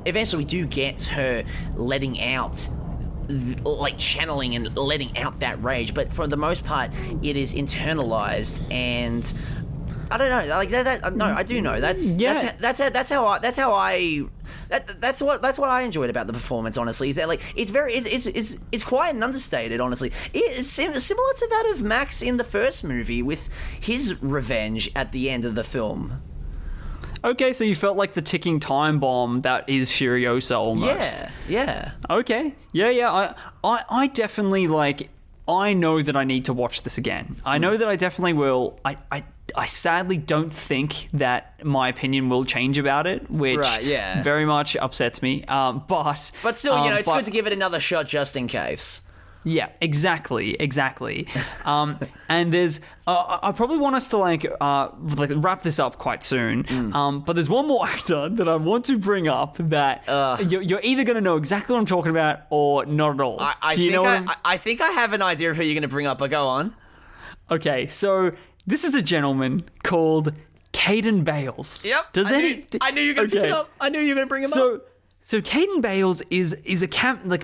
eventually we do get her letting out, like channeling and letting out that rage, but for the most part it is internalized. And I don't know, like that. No, I do know. That's what I enjoyed about the performance. Honestly, is that like it's quiet and understated. Honestly, it's similar to that of Max in the first movie with his revenge at the end of the film. Okay, so you felt like the ticking time bomb that is Furiosa almost. Yeah. Okay. Yeah. I definitely like. I know that I need to watch this again. I know that I definitely will. I sadly don't think that my opinion will change about it, which very much upsets me. But still, it's good to give it another shot just in case. Yeah, exactly. And there's, I probably want us to like wrap this up quite soon. But there's one more actor that I want to bring up that you're either going to know exactly what I'm talking about or not at all. I think I have an idea of who you're going to bring up, but go on. Okay, so this is a gentleman called Caden Bales. Yep. I knew you were going to pick it up. I knew you were going to bring him up. So Caden Bales is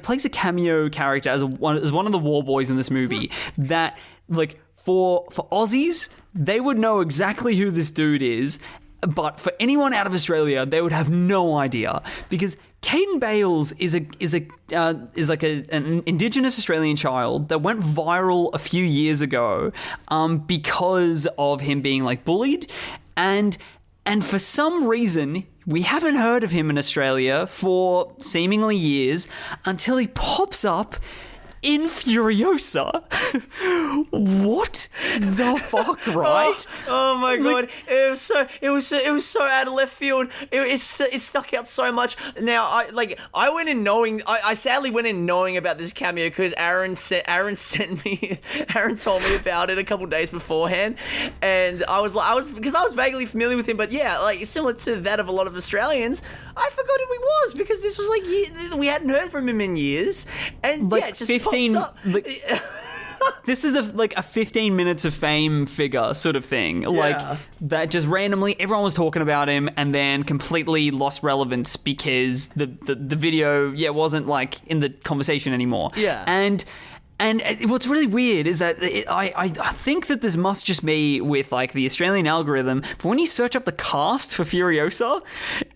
plays a cameo character as one of the war boys in this movie that, like, for Aussies, they would know exactly who this dude is, but for anyone out of Australia, they would have no idea, because Caden Bales is like an Indigenous Australian child that went viral a few years ago because of him being like bullied, and for some reason we haven't heard of him in Australia for seemingly years until he pops up in Furiosa. What the fuck, right? Oh my god! It was so out of left field. It stuck out so much. Now I went in knowing. I sadly went in knowing about this cameo because Aaron told me about it a couple days beforehand, and I was vaguely familiar with him, but yeah, like similar to that of a lot of Australians, I forgot who he was because this was like we hadn't heard from him in years, and like yeah, it just 15. This is a 15 minutes of fame figure sort of thing. Like that just randomly everyone was talking about him and then completely lost relevance because the video wasn't like in the conversation anymore. Yeah. And what's really weird is that I think that this must just be with like the Australian algorithm, but when you search up the cast for Furiosa,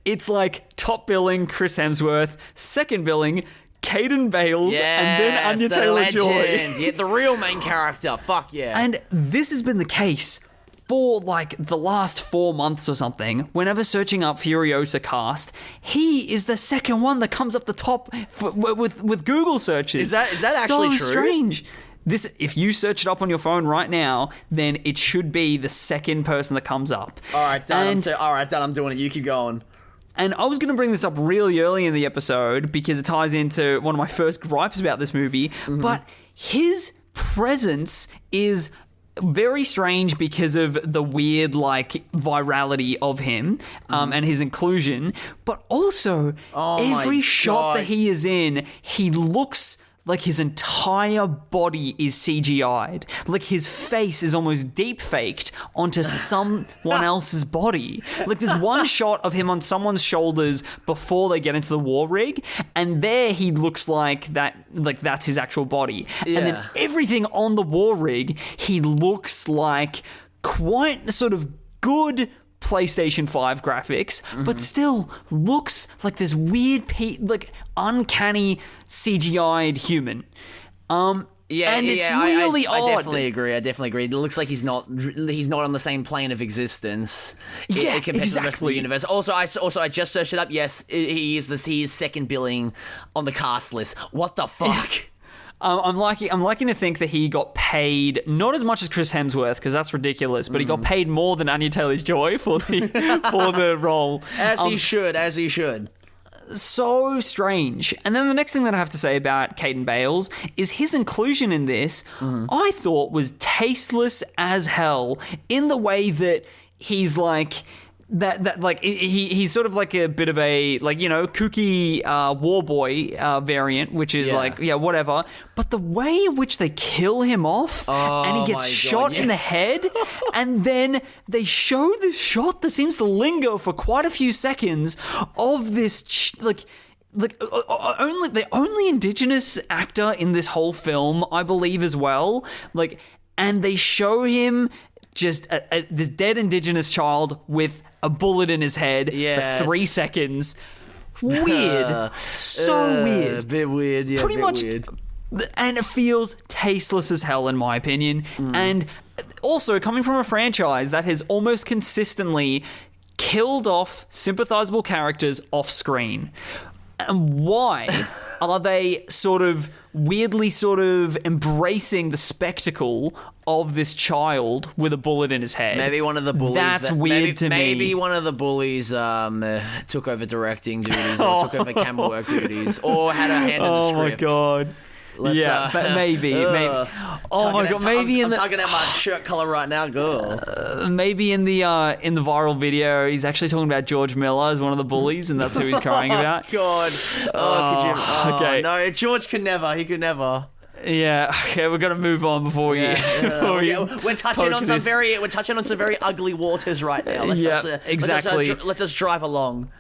it's like top billing Chris Hemsworth, second billing Caden Bales, and then Anya the Taylor-Joy. legend. Yeah, the real main character. Fuck yeah. And this has been the case for like the last 4 months or something. Whenever searching up Furiosa cast, he is the second one that comes up the top with Google searches. Is that actually so true? Strange. This, if you search it up on your phone right now, then it should be the second person that comes up. All right, done. I'm doing it. You keep going. And I was going to bring this up really early in the episode because it ties into one of my first gripes about this movie. But his presence is very strange because of the weird, like, virality of him and his inclusion. But also, every shot that he is in, he looks like his entire body is CGI'd. Like his face is almost deep faked onto someone else's body. Like there's one shot of him on someone's shoulders before they get into the war rig, and there he looks like that's his actual body. Yeah. And then everything on the war rig, he looks like quite sort of good PlayStation 5 graphics, but still looks like this weird, like uncanny CGI'd human. And it's really odd. I definitely agree. It looks like he's not on the same plane of existence compared to the rest of the universe. Also, I just searched it up. Yes, he is second billing on the cast list. What the fuck? I'm liking to think that he got paid not as much as Chris Hemsworth, because that's ridiculous, but he got paid more than Anya Taylor-Joy for the role. As he should. So strange. And then the next thing that I have to say about Caden Bales is his inclusion in this, I thought was tasteless as hell, in the way that he's like... That like he's sort of like a bit of a, like, you know, kooky war boy variant, which is whatever. But the way in which they kill him off and he gets shot in the head, and then they show this shot that seems to linger for quite a few seconds of this the only Indigenous actor in this whole film, I believe, as well. Like, and they show him just this dead Indigenous child with a bullet in his head for 3 seconds. Weird. So weird. A bit weird, yeah. Pretty much. Weird. And it feels tasteless as hell, in my opinion. And also, coming from a franchise that has almost consistently killed off sympathizable characters off screen. And why are they sort of weirdly sort of embracing the spectacle of this child with a bullet in his head? Maybe one of the bullies. That's weird to me. Maybe one of the bullies took over directing duties, or took over camera work duties, or had a hand in the script. Oh my god. But maybe. Oh my god, maybe I'm tugging at my shirt collar right now, girl. Maybe in the viral video, he's actually talking about George Miller as one of the bullies, and that's who he's crying about. God. Okay. No, George could never. He could never. Yeah. Okay, we're gonna move on before we're touching on some very ugly waters right now. Exactly. Let us drive along.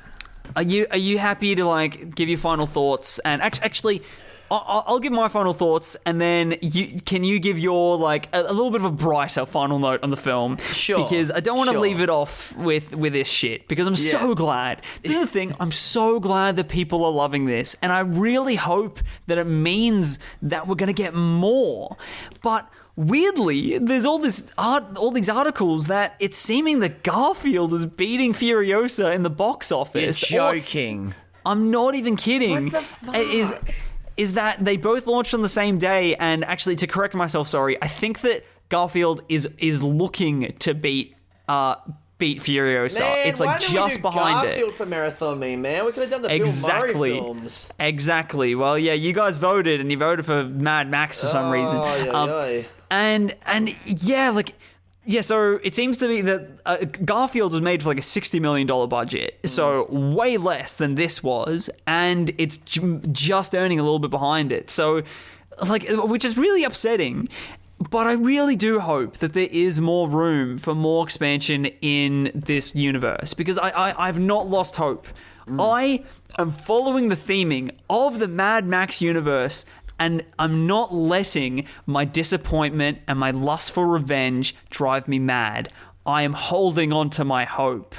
Are you happy to like give your final thoughts? And actually, I'll give my final thoughts, and then can you give your like a little bit of a brighter final note on the film? Sure. Because I don't want to leave it off with this shit, because I'm so glad. This is the thing. I'm so glad that people are loving this, and I really hope that it means that we're going to get more. But weirdly, there's all these articles that it's seeming that Garfield is beating Furiosa in the box office. You're joking. I'm not even kidding. What the fuck? Is that they both launched on the same day, and actually, to correct myself, sorry, I think that Garfield is looking to beat Furiosa. Man, it's like just behind Garfield it. For Marathon Me, man. We could have done the Bill Murray films. Exactly. Well, yeah, you guys voted, and you voted for Mad Max for some reason. And yeah, like. Yeah, so it seems to be that Garfield was made for like a $60 million budget, so way less than this was, and it's just earning a little bit behind it. So, like, which is really upsetting. But I really do hope that there is more room for more expansion in this universe, because I've not lost hope. I am following the theming of the Mad Max universe, and I'm not letting my disappointment and my lust for revenge drive me mad. I am holding on to my hope.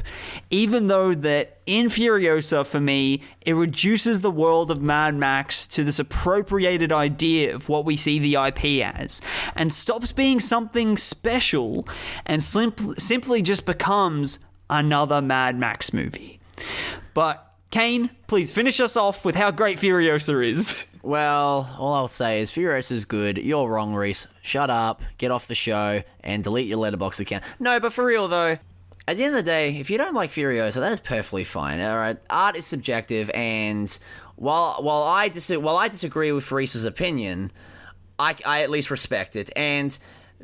Even though that in Furiosa, for me, it reduces the world of Mad Max to this appropriated idea of what we see the IP as, and stops being something special and simply just becomes another Mad Max movie. But Kane, please finish us off with how great Furiosa is. Well, all I'll say is Furiosa's good. You're wrong, Rhys. Shut up, get off the show, and delete your Letterboxd account. No, but for real though, at the end of the day, if you don't like Furiosa, that is perfectly fine. All right, art is subjective, and while I disagree with Rhys's opinion, I at least respect it. And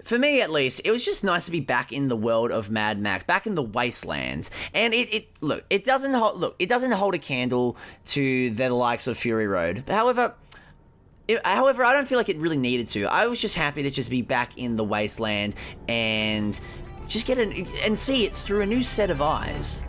for me, at least, it was just nice to be back in the world of Mad Max, back in the wasteland. And it doesn't hold a candle to the likes of Fury Road. However, I don't feel like it really needed to. I was just happy to just be back in the wasteland and just and see it through a new set of eyes.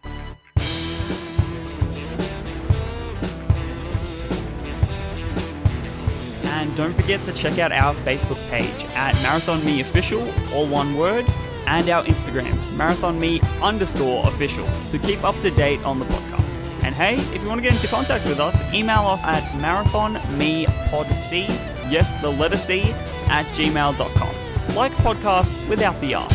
And don't forget to check out our Facebook page at MarathonMeOfficial, all one word, and our Instagram, MarathonMe_official, to keep up to date on the podcast. And hey, if you want to get into contact with us, email us at marathonmepodc, yes, the letter C, @gmail.com. Like podcast without the R.